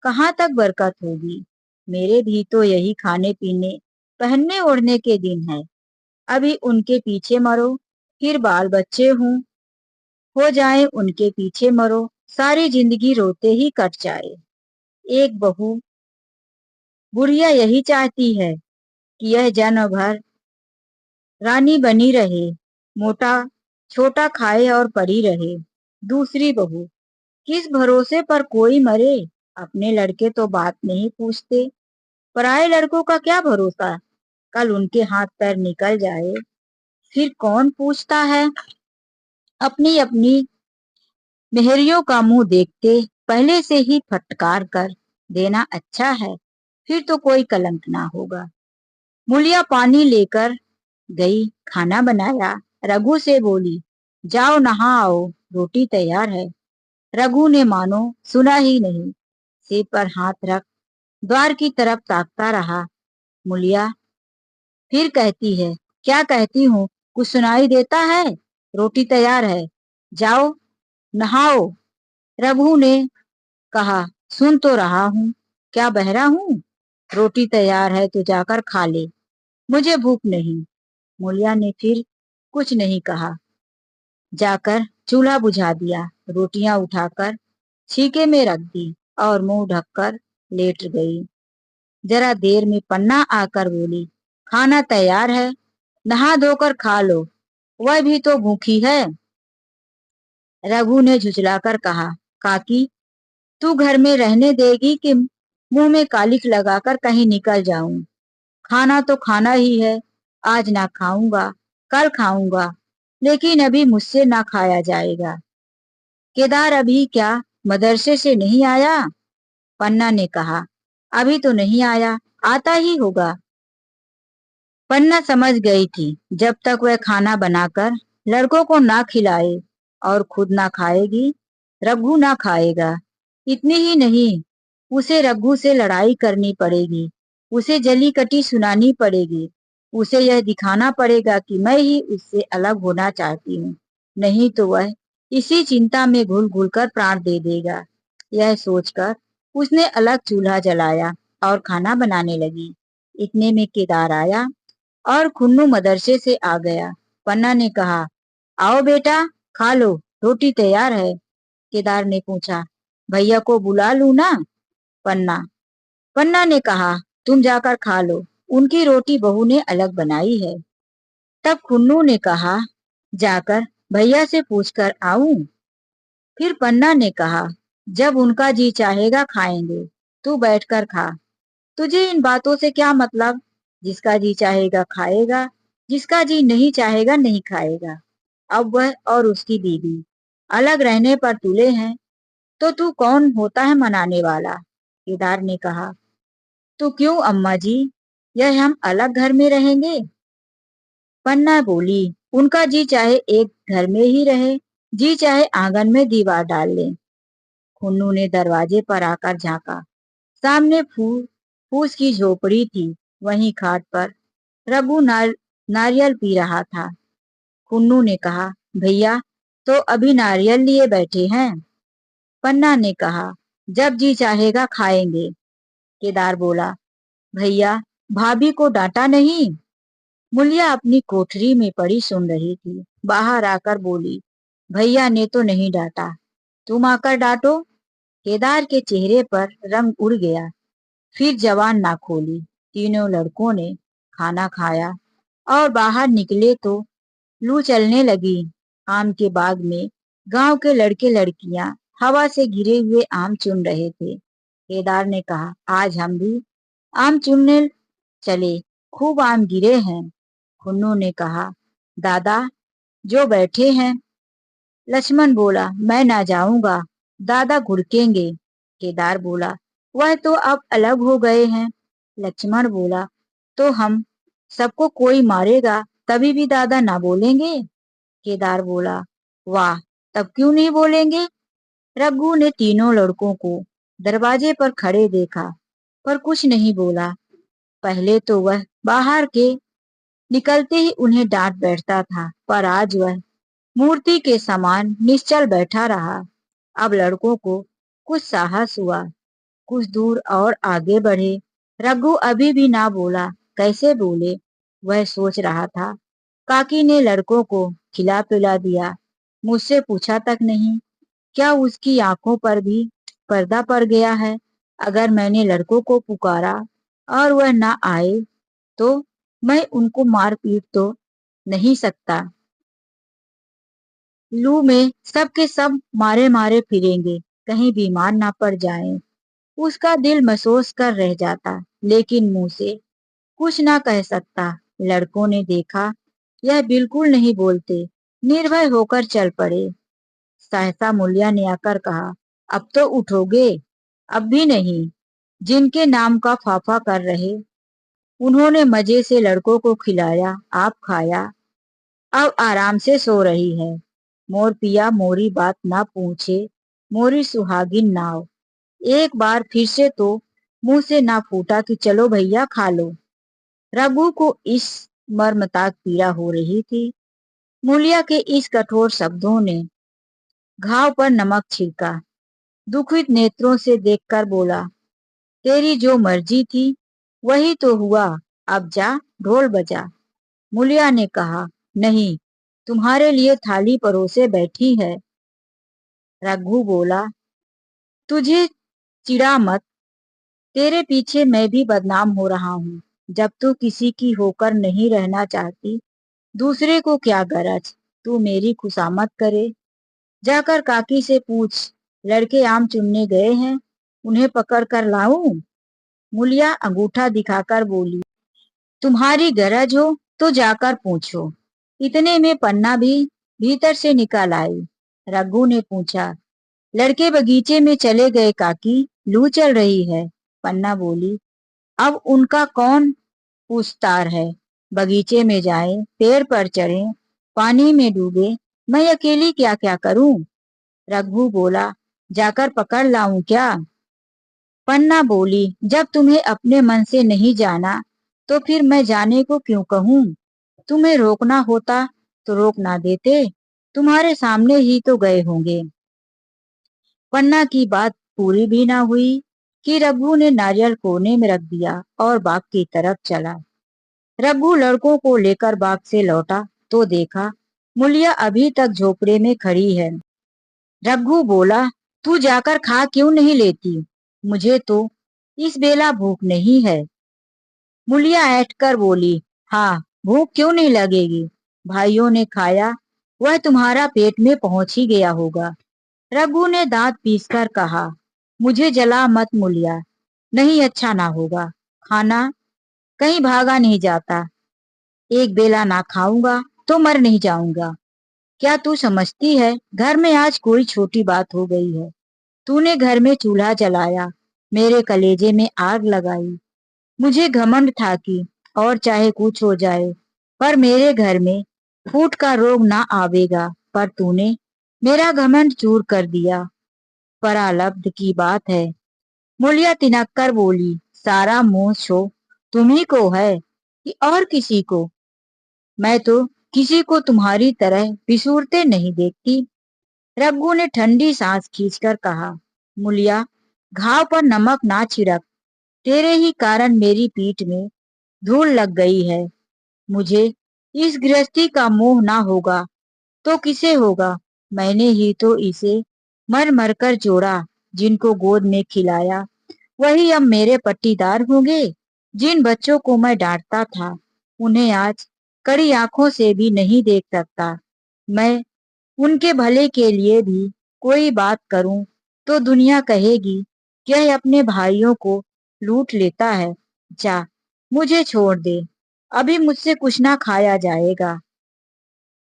कहाँ तक बरकत होगी। मेरे भी तो यही खाने पीने पहनने ओढ़ने के दिन है। अभी उनके पीछे मरो, फिर बाल बच्चे हो जाए, उनके पीछे मरो, सारी जिंदगी रोते ही कट जाए। एक बहू बुढ़िया यही चाहती है कि यह जन्म भर रानी बनी रहे, मोटा छोटा खाए और पड़ी रहे। दूसरी बहू, किस भरोसे पर कोई मरे। अपने लड़के तो बात नहीं पूछते, पराये लड़कों का क्या भरोसा, कल उनके हाथ पैर निकल जाए फिर कौन पूछता है। अपनी अपनी मेहरियों का मुंह देखते पहले से ही फटकार कर देना अच्छा है, फिर तो कोई कलंक ना होगा। मुलिया पानी लेकर गई, खाना बनाया। रघु से बोली, जाओ नहा आओ, रोटी तैयार है। रघु ने मानो सुना ही नहीं, सिर पर हाथ रख द्वार की तरफ ताकता रहा। मुलिया फिर कहती है, क्या कहती हूँ, कुछ सुनाई देता है। रोटी तैयार है, जाओ नहाओ। रघु ने कहा, सुन तो रहा हूँ, क्या बहरा हूँ। रोटी तैयार है तो जाकर खा ले, मुझे भूख नहीं। मुलिया ने फिर कुछ नहीं कहा, जाकर चूल्हा बुझा दिया, रोटियां उठाकर छीके में रख दी और मुंह ढककर लेट गई। जरा देर में पन्ना आकर बोली, खाना तैयार है, नहा धोकर खा लो, वह भी तो भूखी है। रघु ने झुझलाकर कहा, काकी, तू घर में रहने देगी कि मुंह में कालिख लगाकर कहीं निकल जाऊं। खाना तो खाना ही है, आज ना खाऊंगा, कल खाऊंगा, लेकिन अभी मुझसे ना खाया जाएगा। केदार अभी क्या मदरसे से नहीं आया। पन्ना ने कहा, अभी तो नहीं आया, आता ही होगा। पन्ना समझ गई थी, जब तक वह खाना बनाकर लड़कों को ना खिलाए और खुद ना खाएगी, रघु ना खाएगा। इतनी ही नहीं, उसे रघु से लड़ाई करनी पड़ेगी, उसे जली कटी सुनानी पड़ेगी, उसे यह दिखाना पड़ेगा कि मैं ही उससे अलग होना चाहती हूँ, नहीं तो वह इसी चिंता में घुल घुल कर प्राण दे देगा। यह सोचकर उसने अलग चूल्हा जलाया और खाना बनाने लगी। इतने में केदार आया और खुन्नू मदरसे से आ गया। पन्ना ने कहा, आओ बेटा, खा लो, रोटी तैयार है। केदार ने पूछा, भैया को बुला लूं ना। पन्ना पन्ना ने कहा, तुम जाकर खा लो, उनकी रोटी बहू ने अलग बनाई है। तब खुन्नू ने कहा, जाकर भैया से पूछकर आऊं। फिर पन्ना ने कहा, जब उनका जी चाहेगा खाएंगे, तू बैठकर खा, तुझे इन बातों से क्या मतलब। जिसका जी चाहेगा खाएगा, जिसका जी नहीं चाहेगा नहीं खाएगा। अब वह और उसकी बीवी अलग रहने पर तुले हैं, तो तू कौन होता है मनाने वाला। केदार ने कहा, तो क्यों अम्मा जी, यह हम अलग घर में रहेंगे। पन्ना बोली, उनका जी चाहे एक घर में ही रहे, जी चाहे आंगन में दीवार डाल ले। खुन्नू ने दरवाजे पर आकर झांका, सामने फूस की झोपड़ी थी। वहीं खाट पर रघु नारियल पी रहा था। खुन्नू ने कहा, भैया तो अभी नारियल लिए बैठे हैं। पन्ना ने कहा, जब जी चाहेगा खाएंगे। केदार बोला, भैया भाभी को डांटा नहीं। मुलिया अपनी कोठरी में पड़ी सुन रही थी, बाहर आकर बोली, भैया ने तो नहीं डांटा, तुम आकर डांटो। केदार के चेहरे पर रंग उड़ गया। फिर जबान ना खोली। तीनों लड़कों ने खाना खाया और बाहर निकले तो लू चलने लगी। आम के बाग में गांव के लड़के लड़कियां हवा से गिरे हुए आम चुन रहे थे। केदार ने कहा, आज हम भी आम चुनने चले, खूब आम गिरे हैं। खुन्नू ने कहा, दादा जो बैठे हैं। लक्ष्मण बोला, मैं ना जाऊंगा, दादा घुड़केंगे। केदार बोला, वह तो अब अलग हो गए हैं। लक्ष्मण बोला, तो हम सबको कोई मारेगा तभी भी दादा ना बोलेंगे। केदार बोला, वाह, तब क्यों नहीं बोलेंगे। रघु ने तीनों लड़कों को दरवाजे पर खड़े देखा, पर कुछ नहीं बोला। पहले तो वह बाहर के निकलते ही उन्हें डांट बैठता था, पर आज वह मूर्ति के समान निश्चल बैठा रहा। अब लड़कों को कुछ साहस हुआ, कुछ दूर और आगे बढ़े। रघु अभी भी ना बोला, कैसे बोले, वह सोच रहा था। काकी ने लड़कों को खिला पिला दिया, मुझसे पूछा तक नहीं। क्या उसकी आंखों पर भी पर्दा पड़ गया है। अगर मैंने लड़कों को पुकारा और वह ना आए तो मैं उनको मार पीट तो नहीं सकता। लू में सब के सब मारे मारे फिरेंगे, कहीं बीमार ना पड़ जाएं। उसका दिल महसूस कर रह जाता, लेकिन मुंह से कुछ ना कह सकता। लड़कों ने देखा यह बिल्कुल नहीं बोलते, निर्भय होकर चल पड़े। सहसा मूल्या ने आकर कहा, अब तो उठोगे। अब भी नहीं। जिनके नाम का फाफा कर रहे, उन्होंने मजे से लड़कों को खिलाया, आप खाया, अब आराम से सो रही है। मोर पिया मोरी बात ना पूछे, मोरी सुहागिन नाव। एक बार फिर से तो मुंह से ना फूटा कि चलो भैया खा लो। रघु को इस मर्मताक पीड़ा हो रही थी। मूलिया के इस कठोर शब्दों ने घाव पर नमक छिड़का। दुखित नेत्रों से देखकर बोला, तेरी जो मर्जी थी वही तो हुआ, अब जा ढोल बजा। मूलिया ने कहा, नहीं, तुम्हारे लिए थाली परोसे बैठी है। रघु बोला, तुझे चिढ़ा मत, तेरे पीछे मैं भी बदनाम हो रहा हूँ। जब तू किसी की होकर नहीं रहना चाहती, दूसरे को क्या गरज, तू मेरी खुशामद करे। जाकर काकी से पूछ, लड़के आम चुनने गए हैं, उन्हें पकड़ कर लाऊं। मूलिया अंगूठा दिखाकर बोली, तुम्हारी गरज हो तो जाकर पूछो। इतने में पन्ना भी भीतर से निकल आई। रघु ने पूछा, लड़के बगीचे में चले गए काकी, लू चल रही है। पन्ना बोली, अब उनका कौन पूछतार है। बगीचे में जाए, पेड़ पर चढ़े, पानी में डूबे, मैं अकेली क्या क्या करूं। रघु बोला, जाकर पकड़ लाऊं क्या। पन्ना बोली, जब तुम्हें अपने मन से नहीं जाना तो फिर मैं जाने को क्यों कहूं। तुम्हें रोकना होता तो रोक ना देते, तुम्हारे सामने ही तो गए होंगे। पन्ना की बात पूरी भी ना हुई कि रघु ने नारियल कोने में रख दिया और बाग की तरफ चला। रघु लड़कों को लेकर बाग से लौटा तो देखा मूलिया अभी तक झोपड़े में खड़ी है। रघु बोला, तू जाकर खा क्यों नहीं लेती, मुझे तो इस बेला भूख नहीं है। मूलिया ऐठ कर बोली, हाँ, भूख क्यों नहीं लगेगी, भाइयों ने खाया, वह तुम्हारा पेट में पहुंच ही गया होगा। रघु ने दांत पीसकर कहा, मुझे जला मत मूलिया, नहीं अच्छा ना होगा। खाना कहीं भागा नहीं जाता, एक बेला ना खाऊंगा तो मर नहीं जाऊंगा। क्या तू समझती है, घर में आज कोई छोटी बात हो गई है। तूने घर में चूल्हा जलाया, मेरे कलेजे में आग लगाई। मुझे घमंड था कि और चाहे कुछ हो जाए, पर मेरे घर में फूट का रोग ना आवेगा, पर तूने मेरा घमंड चूर कर दिया। परालब्ध की बात है। मूलिया तिनक कर बोली, सारा मोह शो तुम्ही को है कि और किसी को। मैं तो किसी को तुम्हारी तरह बिसूरते नहीं देखती। रघु ने ठंडी सांस खींचकर कहा, मूलिया, घाव पर नमक ना छिड़क, तेरे ही कारण मेरी पीठ में धूल लग गई है। मुझे इस गृहस्थी का मोह ना होगा तो किसे होगा। मैंने ही तो इसे मर मर कर जोड़ा, जिनको गोद में खिलाया वही अब मेरे पट्टीदार होंगे। जिन बच्चों को मैं डांटता था उन्हें आज कड़ी आंखों से भी नहीं देख सकता। मैं उनके भले के लिए भी कोई बात करूं तो दुनिया कहेगी कि यह अपने भाइयों को लूट लेता है। जा, मुझे छोड़ दे, अभी मुझसे कुछ ना खाया जाएगा।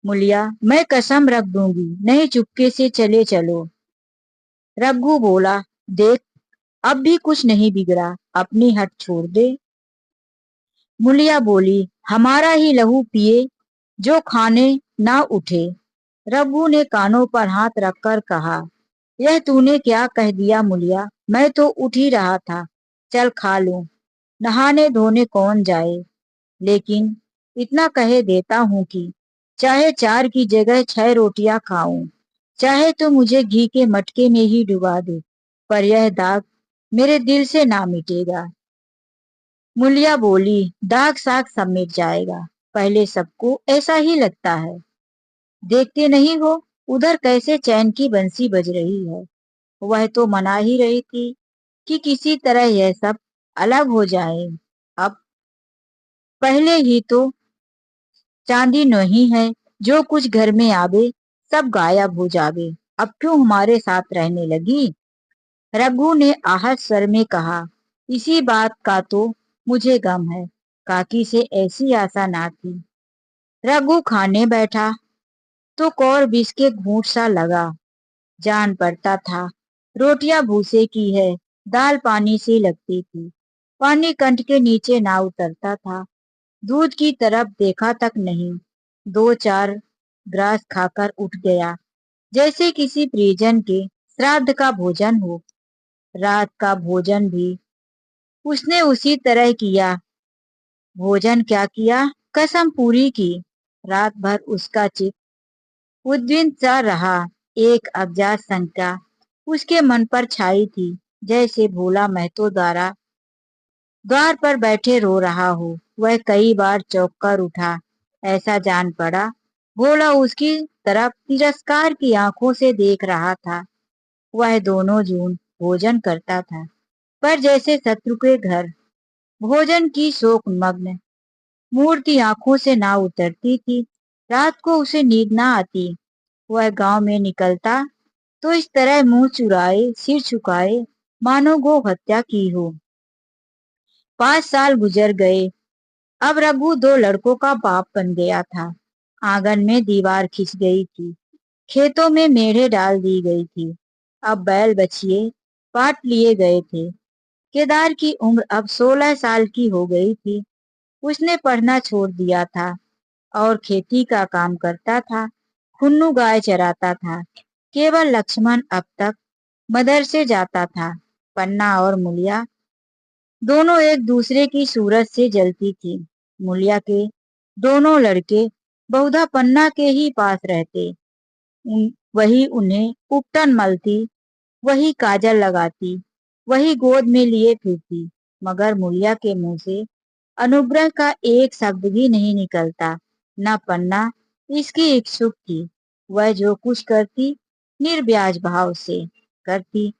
मुलिया, मैं कसम रख दूंगी, नहीं चुपके से चले चलो। रघु बोला, देख, अब भी कुछ नहीं बिगड़ा, अपनी हट छोड़ दे। मुलिया बोली, हमारा ही लहू पिए जो खाने ना उठे। रघु ने कानों पर हाथ रखकर कहा, यह तूने क्या कह दिया मुलिया, मैं तो उठ ही रहा था, चल खा लूं, नहाने धोने कौन जाए। लेकिन इतना कहे देता हूं कि चाहे 4 की जगह 6 रोटियां खाऊं, चाहे तो मुझे घी के मटके में ही डुबा दे, पर यह दाग मेरे दिल से ना मिटेगा। मुलिया बोली, दाग साग सब मिट जाएगा, पहले सबको ऐसा ही लगता है। देखते नहीं हो उधर कैसे चैन की बंसी बज रही है। वह तो मना ही रही थी कि किसी तरह यह सब अलग हो जाए। अब पहले ही तो चांदी नहीं है, जो कुछ घर में आवे सब गायब हो जावे, अब क्यों हमारे साथ रहने लगी। रघु ने आहत स्वर में कहा, इसी बात का तो मुझे गम है, काकी से ऐसी आशा ना थी। रघु खाने बैठा तो कौर विष के घूंट सा लगा। जान पड़ता था रोटियां भूसे की है, दाल पानी से लगती थी, पानी कंठ के नीचे ना उतरता था, दूध की तरफ देखा तक नहीं। 2-4 ग्रास खाकर उठ गया, जैसे किसी परिजन के श्राद्ध का भोजन हो। रात का भोजन भी उसने उसी तरह किया। भोजन क्या किया, कसम पूरी की। रात भर उसका चित्त उद्विग्न सा रहा। एक अज्ञात शंका उसके मन पर छाई थी, जैसे भोला महतो द्वार पर बैठे रो रहा हो। वह कई बार चौंक कर उठा, ऐसा जान पड़ा भोला उसकी तरफ तिरस्कार की आंखों से देख रहा था। वह दोनों जून भोजन करता था, पर जैसे शत्रु के घर। भोजन की शोक मग्न मूर्ति आंखों से ना उतरती थी। रात को उसे नींद ना आती। वह गांव में निकलता तो इस तरह मुंह चुराए सिर झुकाए, मानो गो हत्या की हो। 5 साल गुजर गए। अब रघु 2 लड़कों का बाप बन गया था। आंगन में दीवार खिंच गई थी, खेतों में मेढ़े डाल दी गई थी, अब बैल बछिए पाट लिए गए थे। केदार की उम्र अब 16 साल की हो गई थी। उसने पढ़ना छोड़ दिया था और खेती का काम करता था। खुन्नू गाय चराता था। केवल लक्ष्मण अब तक मदरसे जाता था। पन्ना और मुलिया दोनों एक दूसरे की सूरत से जलती थी। मुलिया के दोनों लड़के बहुधा पन्ना के ही पास रहते। वही उन्हें उपटन मलती, वही काजल लगाती, वही गोद में लिए फिरती, मगर मुलिया के मुंह से अनुग्रह का एक शब्द भी नहीं निकलता। न पन्ना इसकी इच्छुक थी। वह जो कुछ करती निर्ब्याज भाव से करती।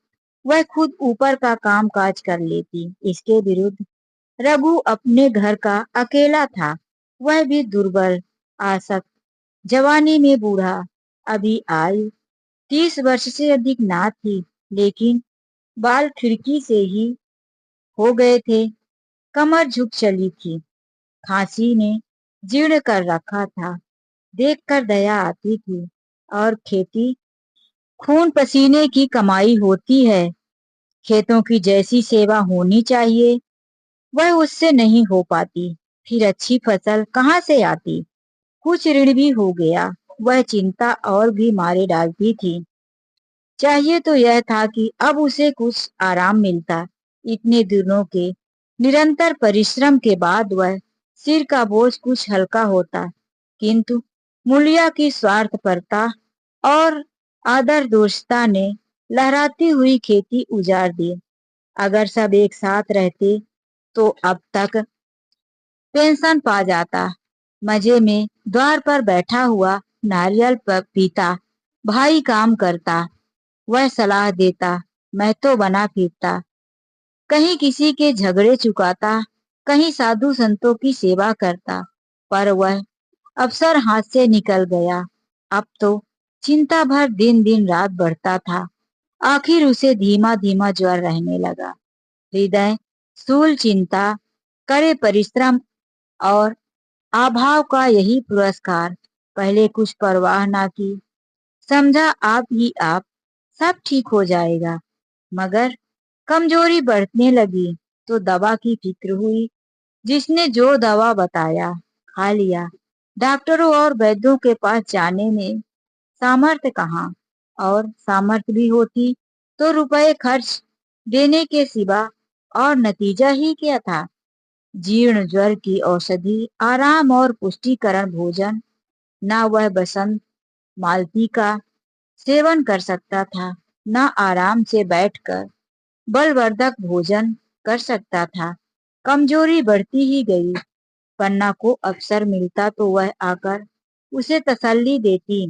वह खुद ऊपर का काम काज कर लेती। इसके विरुद्ध रघु अपने घर का अकेला था। वह भी दुर्बल, आसक्त, जवानी में बूढ़ा। अभी आयु 30 वर्ष से अधिक ना थी, लेकिन बाल खिड़की से ही हो गए थे। कमर झुक चली थी। खांसी ने जीर्ण कर रखा था। देखकर दया आती थी। और खेती खून पसीने की कमाई होती है। खेतों की जैसी सेवा होनी चाहिए वह उससे नहीं हो पाती। फिर अच्छी फसल कहाँ से आती। कुछ ऋण भी हो गया। वह चिंता और भी मारे डालती थी। चाहिए तो यह था कि अब उसे कुछ आराम मिलता। इतने दिनों के निरंतर परिश्रम के बाद वह सिर का बोझ कुछ हल्का होता। किंतु मूलिया की स्वार्थपरता और आदर दोषता ने लहराती हुई खेती उजाड़ दी। अगर सब एक साथ रहते तो अब तक पेंशन पा जाता। मजे में द्वार पर बैठा हुआ नारियल पर पीता, भाई काम करता, वह सलाह देता, मैं तो बना फिरता, कहीं किसी के झगड़े चुकाता, कहीं साधु संतों की सेवा करता। पर वह अवसर हाथ से निकल गया। अब तो चिंता भर दिन दिन रात बढ़ता था। आखिर उसे धीमा धीमा ज्वर रहने लगा। हृदय स्थूल चिंता, करे परिश्रम और अभाव का यही पुरस्कार। पहले कुछ परवाह ना की, समझा आप ही आप सब ठीक हो जाएगा। मगर कमजोरी बढ़ने लगी तो दवा की फिक्र हुई। जिसने जो दवा बताया खा लिया। डॉक्टरों और वैद्यों के पास जाने में सामर्थ्य कहाँ, और सामर्थ्य भी होती तो रुपए खर्च देने के सिवा और नतीजा ही क्या था। जीर्ण ज्वर की औषधि, आराम और पुष्टिकरण भोजन, ना वह बसंत मालती का सेवन कर सकता था, ना आराम से बैठकर बलवर्धक भोजन कर सकता था। कमजोरी बढ़ती ही गई। पन्ना को अवसर मिलता तो वह आकर उसे तसल्ली देती,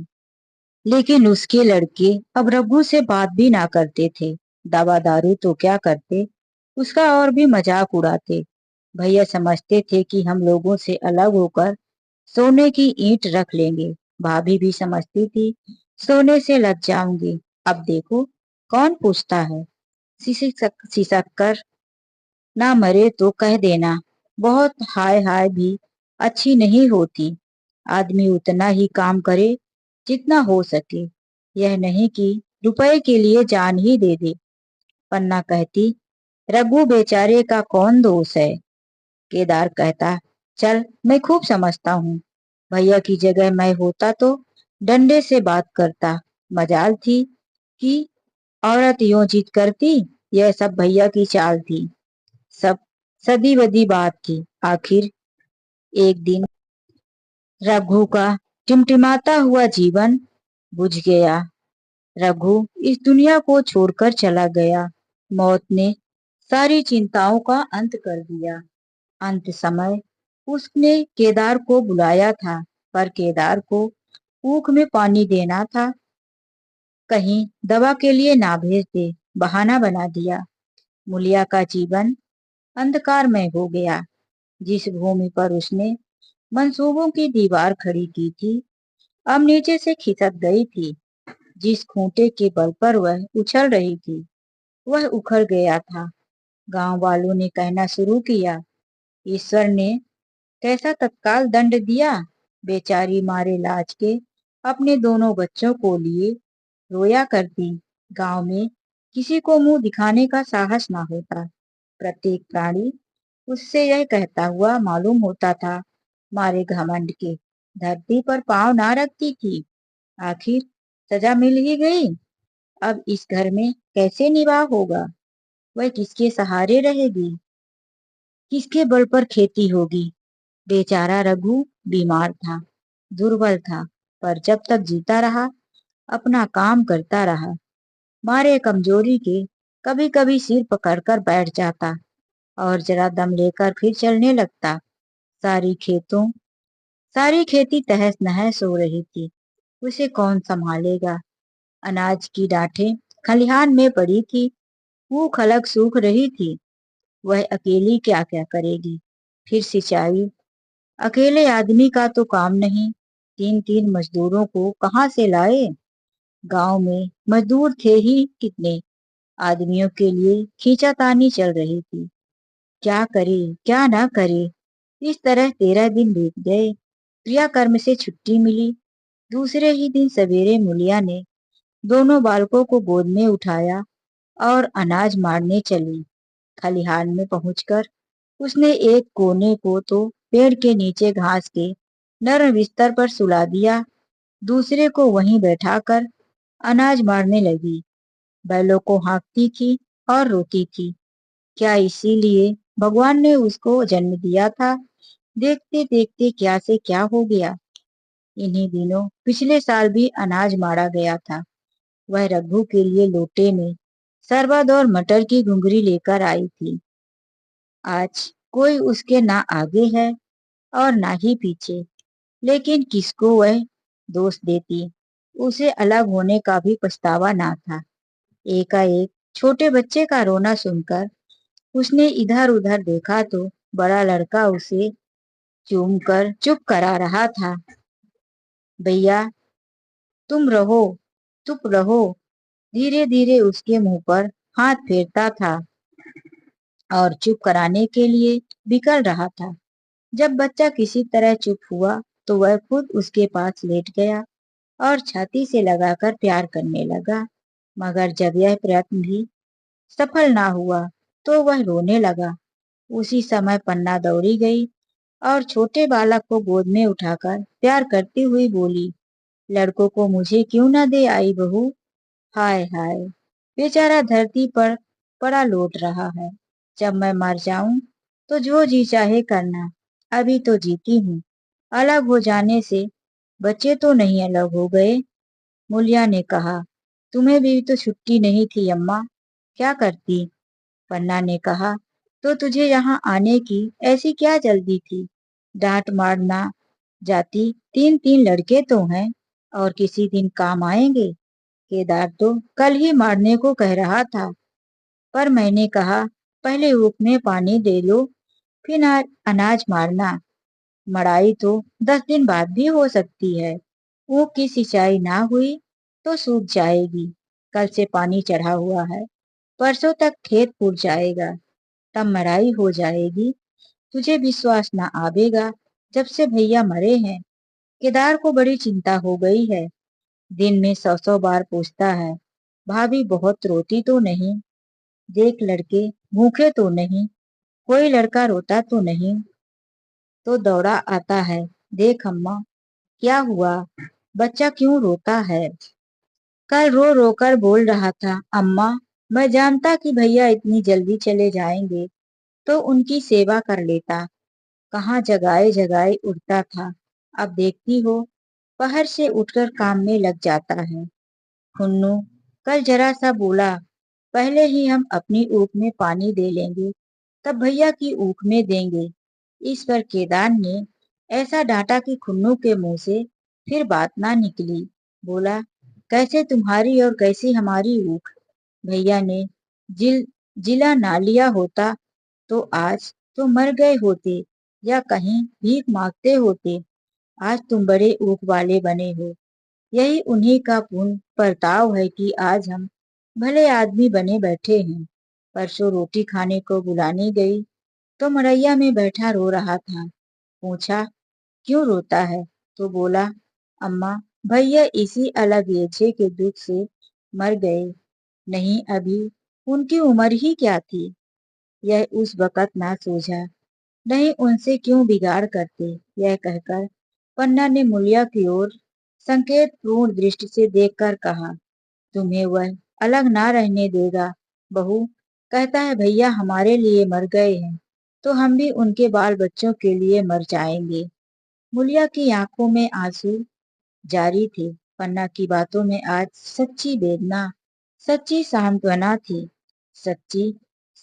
लेकिन उसके लड़के अब रघु से बात भी ना करते थे। दवा दारू तो क्या करते, उसका और भी मजाक उड़ाते। भैया समझते थे कि हम लोगों से अलग होकर सोने की ईंट रख लेंगे। भाभी भी समझती थी सोने से लग जाऊंगी। अब देखो कौन पूछता है। सिसक कर ना मरे तो कह देना, बहुत हाय हाय भी अच्छी नहीं होती। आदमी उतना ही काम करे जितना हो सके, यह नहीं कि रुपए के लिए जान ही दे दे। पन्ना कहती, रघु बेचारे का कौन दोष है। केदार कहता, चल मैं खूब समझता हूँ। भैया की जगह मैं होता तो डंडे से बात करता। मजाल थी कि औरत यूं जिद करती। यह सब भैया की चाल थी, सब सदी वदी बात थी। आखिर एक दिन रघु का टिमटिमाता हुआ जीवन बुझ गया। रघु इस दुनिया को छोड़कर चला गया। मौत ने सारी चिंताओं का अंत कर दिया। अंत समय उसने केदार को बुलाया था, पर केदार को ऊख में पानी देना था। कहीं दवा के लिए ना भेज दे, बहाना बना दिया। मुलिया का जीवन अंधकारमय हो गया। जिस भूमि पर उसने मंसूबों की दीवार खड़ी की थी, अब नीचे से खिसक गई थी। जिस खूंटे के बल पर वह उछल रही थी, वह उखड़ गया था। गांव वालों ने कहना शुरू किया, ईश्वर ने कैसा तत्काल दंड दिया। बेचारी मारे लाज के अपने दोनों बच्चों को लिए रोया करती। गांव में किसी को मुंह दिखाने का साहस ना होता। प्रत्येक प्राणी उससे यह कहता हुआ मालूम होता था, मारे घमंड के धरती पर पांव ना रखती थी। आखिर सजा मिल ही गई। अब इस घर में कैसे निवाह होगा। वह किसके सहारे रहेगी, किसके बल पर खेती होगी। बेचारा रघु बीमार था, दुर्बल था, पर जब तक जीता रहा अपना काम करता रहा। मारे कमजोरी के कभी कभी सिर पकड़कर बैठ जाता और जरा दम लेकर फिर चलने लगता। सारी खेतों सारी खेती तहस नहस हो रही थी। उसे कौन संभालेगा। अनाज की डांठें खलिहान में पड़ी थी, वो खलक सूख रही थी। वह अकेली क्या क्या करेगी। फिर सिंचाई, अकेले आदमी का तो काम नहीं। तीन तीन मजदूरों को कहाँ से लाए। गांव में मजदूर थे ही कितने। आदमियों के लिए खींचातानी चल रही थी। क्या करे क्या ना करे। इस तरह 13 दिन बीत गए। क्रियाकर्म से छुट्टी मिली। दूसरे ही दिन सवेरे मुलिया ने दोनों बालकों को गोद में उठाया और अनाज मारने चली। खलिहान में पहुंचकर उसने एक कोने को तो पेड़ के नीचे घास के नरम बिस्तर पर सुला दिया, दूसरे को वहीं बैठाकर अनाज मारने लगी। बैलों को हाँकती थी और रोती थी। क्या इसीलिए भगवान ने उसको जन्म दिया था। देखते देखते क्या से क्या हो गया। इन्हीं दिनों पिछले साल भी अनाज मारा गया था। वह रघु के लिए लोटे में सरबत और मटर की घुंघरी लेकर आई थी। आज कोई उसके ना आगे है और ना ही पीछे, लेकिन किसको वह दोष देती। उसे अलग होने का भी पछतावा ना था। एकाएक छोटे बच्चे का रोना सुनकर उसने इधर उधर देखा तो बड़ा लड़का उसे चूम कर चुप करा रहा था। भैया तुम रहो, चुप रहो, धीरे धीरे उसके मुंह पर हाथ फेरता था और चुप कराने के लिए बिकर रहा था। जब बच्चा किसी तरह चुप हुआ तो वह खुद उसके पास लेट गया और छाती से लगाकर प्यार करने लगा। मगर जब यह प्रयत्न भी सफल ना हुआ तो वह रोने लगा। उसी समय पन्ना दौड़ी गई और छोटे बालक को गोद में उठाकर प्यार करती हुई बोली, लड़कों को मुझे क्यों ना दे आई बहू। हाय हाय, बेचारा धरती पर पड़ा लौट रहा है। जब मैं मर जाऊं तो जो जी चाहे करना, अभी तो जीती हूँ। अलग हो जाने से बच्चे तो नहीं अलग हो गए। मुलिया ने कहा, तुम्हें भी तो छुट्टी नहीं थी अम्मा, क्या करती। पन्ना ने कहा, तो तुझे यहाँ आने की ऐसी क्या जल्दी थी। डांट मारना जाती, तीन तीन लड़के तो हैं और किसी दिन काम आएंगे। केदार तो कल ही मारने को कह रहा था, पर मैंने कहा पहले ऊख में पानी दे लो, फिर अनाज मारना। मड़ाई तो 10 दिन बाद भी हो सकती है। ऊख की सिंचाई ना हुई तो सूख जाएगी। कल से पानी चढ़ा हुआ है, परसों तक खेत फूट जाएगा, तब मड़ाई हो जाएगी। तुझे विश्वास ना आवेगा, जब से भैया मरे हैं। केदार को बड़ी चिंता हो गई है। दिन में 100 बार पूछता है, भाभी बहुत रोती तो नहीं, देख लड़के भूखे तो नहीं, कोई लड़का रोता तो नहीं। तो दौड़ा आता है, देख अम्मा क्या हुआ, बच्चा क्यों रोता है। कल रो रो कर बोल रहा था, अम्मा मैं जानता कि भैया इतनी जल्दी चले जाएंगे तो उनकी सेवा कर लेता। कहाँ जगाए जगाए उठता था, अब देखती हो पहर से उठकर काम में लग जाता है। हुन्नू कल जरा सा बोला, पहले ही हम अपनी ऊख में पानी दे लेंगे, तब भैया की ऊख में देंगे। इस पर केदार ने ऐसा डांटा कि खुन्नू के मुंह से फिर बात ना निकली। बोला, कैसे तुम्हारी और कैसी हमारी ऊख। भैया ने जिल जिला ना लिया होता तो आज तो मर गए होते या कहीं भीख मांगते होते। आज तुम बड़े ऊख वाले बने हो। यही उन्हीं का पुण्य परताव है कि आज हम भले आदमी बने बैठे हैं। परसों रोटी खाने को बुलाने गई तो मड़ैया में बैठा रो रहा था। पूछा, क्यों रोता है, तो बोला, अम्मा भैया इसी अलग येछे के दुख से मर गए। नहीं अभी उनकी उम्र ही क्या थी। यह उस वक़्त ना सूझा, नहीं उनसे क्यों बिगाड़ करते। यह कहकर पन्ना ने मुलिया की ओर संकेत पूर्ण दृष्टि से देखकर कहा, तुम्हें वह अलग ना रहने देगा बहू। कहता है भैया हमारे लिए मर गए हैं तो हम भी उनके बाल बच्चों के लिए मर जाएंगे। मुलिया की आंखों में आंसू जारी थे। पन्ना की बातों में आज सच्ची वेदना, सच्ची सांत्वना थी, सच्ची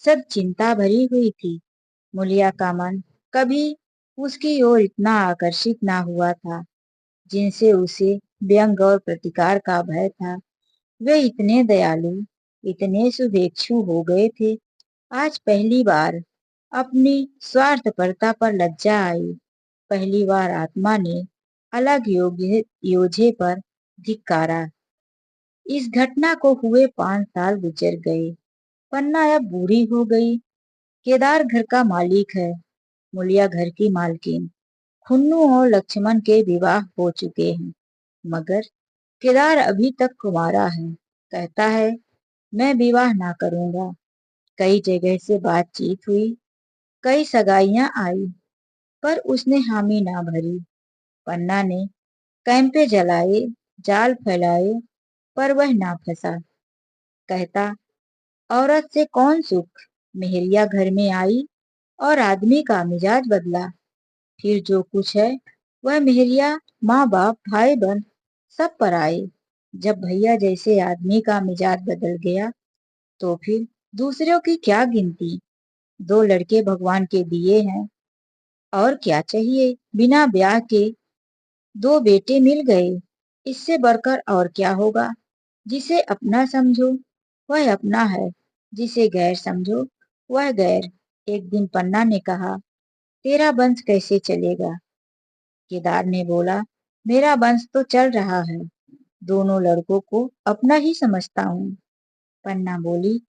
सब चिंता भरी हुई थी। मुलिया का मन कभी उसकी ओर इतना आकर्षित ना हुआ था। जिनसे उसे व्यंग और प्रतिकार का भय था, वे इतने दयालु, इतने शुभेच्छु हो गए थे। आज पहली बार अपनी स्वार्थपरता पर लज्जा आई। पहली बार आत्मा ने अलग योझे पर धिक्कारा। इस घटना को हुए 5 साल गुजर गए। पन्ना अब बूढ़ी हो गई। केदार घर का मालिक है, मुलिया घर की मालकिन। खुन्नू और लक्ष्मण के विवाह हो चुके हैं, मगर केदार अभी तक कुंवारा है। कहता है, मैं विवाह ना करूंगा। कई जगह से बातचीत हुई, कई सगाइयां आई, पर उसने हामी ना भरी। पन्ना ने कैंपे जलाए, जाल फैलाए, पर वह ना फंसा। कहता, औरत से कौन सुख। मेहरिया घर में आई और आदमी का मिजाज बदला। फिर जो कुछ है वह मेहरिया, माँ बाप, भाई बहन सब पर आए। जब भैया जैसे आदमी का मिजाज बदल गया तो फिर दूसरों की क्या गिनती। 2 लड़के भगवान के दिए हैं, और क्या चाहिए। बिना ब्याह के 2 बेटे मिल गए। इससे बढ़कर और क्या होगा। जिसे अपना समझो वह अपना है, जिसे गैर समझो वह गैर। एक दिन पन्ना ने कहा, तेरा वंश कैसे चलेगा। केदार ने बोला, मेरा वंश तो चल रहा है, दोनों लड़कों को अपना ही समझता हूँ। पन्ना बोली,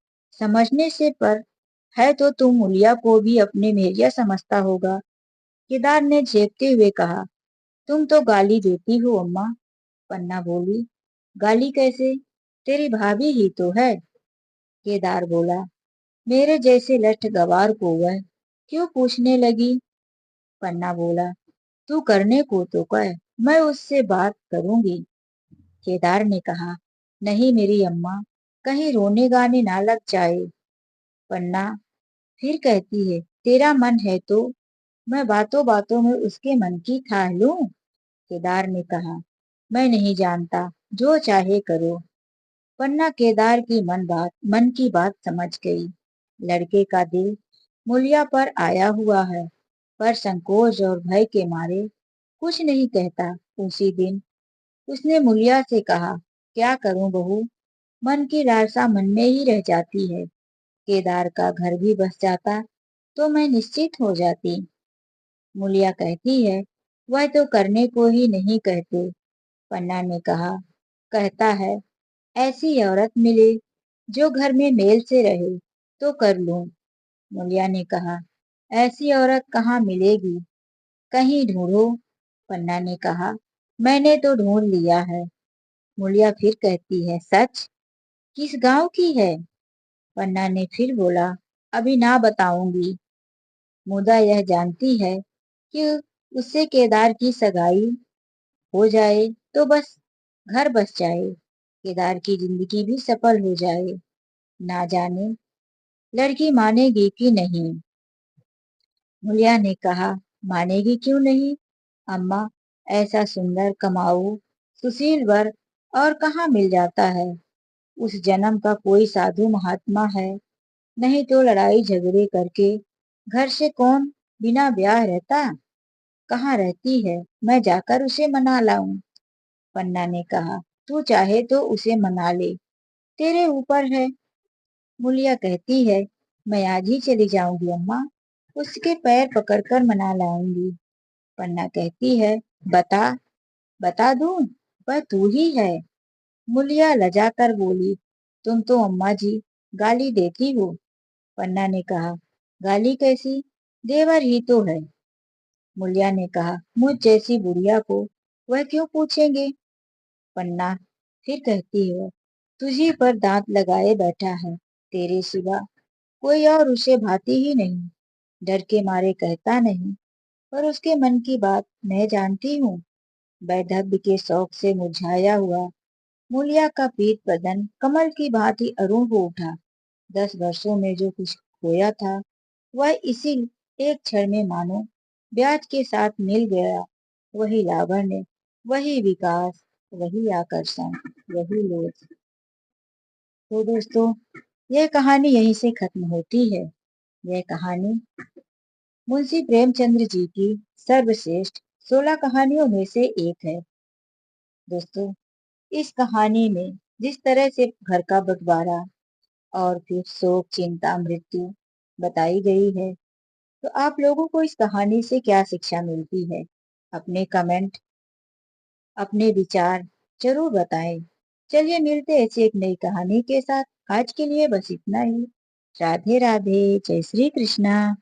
समझने से पर है तो तुम मुलिया को भी अपने भेड़िया समझता होगा। केदार ने झेपते हुए कहा, तुम तो गाली देती हो अम्मा। पन्ना बोली, गाली कैसे, तेरी भाभी ही तो है। केदार बोला, मेरे जैसे लठ गवार को वह क्यों पूछने लगी। पन्ना बोला, तू करने को तो कह, मैं उससे बात करूंगी। केदार ने कहा, नहीं मेरी अम्मा, कहीं रोने गाने ना लग जाए। पन्ना फिर कहती है, तेरा मन है तो मैं बातों बातों में उसके मन की थाह लूं। केदार ने कहा, मैं नहीं जानता, जो चाहे करो। पन्ना केदार की मन की बात समझ गई। लड़के का दिल मुलिया पर आया हुआ है, पर संकोच और भय के मारे कुछ नहीं कहता। उसी दिन उसने मुलिया से कहा, क्या करूं बहू, मन की लालसा मन में ही रह जाती है। केदार का घर भी बस जाता तो मैं निश्चित हो जाती। मुलिया कहती है, वह तो करने को ही नहीं कहते। पन्ना ने कहा, कहता है, ऐसी औरत मिले जो घर में मेल से रहे तो कर लूं। मुलिया ने कहा, ऐसी औरत कहाँ मिलेगी, कहीं ढूंढो। पन्ना ने कहा, मैंने तो ढूंढ लिया है। मुलिया फिर कहती है, सच, किस गांव की है। पन्ना ने फिर बोला, अभी ना बताऊंगी, मुदा यह जानती है कि उससे केदार की सगाई हो जाए तो बस घर बस जाए, केदार की जिंदगी भी सफल हो जाए। ना जाने लड़की मानेगी कि नहीं। मुलिया ने कहा, मानेगी क्यों नहीं अम्मा, ऐसा सुंदर कमाऊ सुशील वर और कहाँ मिल जाता है। उस जन्म का कोई साधु महात्मा है, नहीं तो लड़ाई झगड़े करके घर से कौन बिना ब्याह रहता। कहाँ रहती है, मैं जाकर उसे मना लाऊं। पन्ना ने कहा, तू चाहे तो उसे मना ले, तेरे ऊपर है। मुलिया कहती है, मैं आज ही चली जाऊंगी अम्मा, उसके पैर पकड़कर मना लाऊंगी। पन्ना कहती है, बता, बता दूं, वह तू ही है। मुलिया लजा कर बोली, तुम तो अम्मा जी गाली देती हो। पन्ना ने कहा, गाली कैसी, देवर ही तो है। मुलिया ने कहा, मुझ जैसी बुढ़िया को वह क्यों पूछेंगे। पन्ना फिर कहती है, तुझी पर दांत लगाए बैठा है, तेरे सिवा कोई और उसे भाती ही नहीं। डर के मारे कहता नहीं, पर उसके मन की बात मैं जानती हूँ। वैधव्य के शौक से मुरझाया हुआ मूलिया का पीत बदन कमल की भांति अरुण हो उठा। 10 वर्षों में जो कुछ खोया था वह इसी एक क्षण में मानो ब्याज के साथ मिल गया। वही लावण्य, वही विकास, वही आकर्षण, वही लोभ। तो दोस्तों, यह कहानी यहीं से खत्म होती है। यह कहानी मुंशी प्रेमचंद्र जी की सर्वश्रेष्ठ 16 कहानियों में से एक है। दोस्तों, इस कहानी में जिस तरह से घर का बंटवारा और फिर शोक, चिंता, मृत्यु बताई गई है, तो आप लोगों को इस कहानी से क्या शिक्षा मिलती है, अपने कमेंट, अपने विचार जरूर बताएं। चलिए मिलते हैं ऐसी एक नई कहानी के साथ। आज के लिए बस इतना ही। राधे राधे, जय श्री कृष्णा।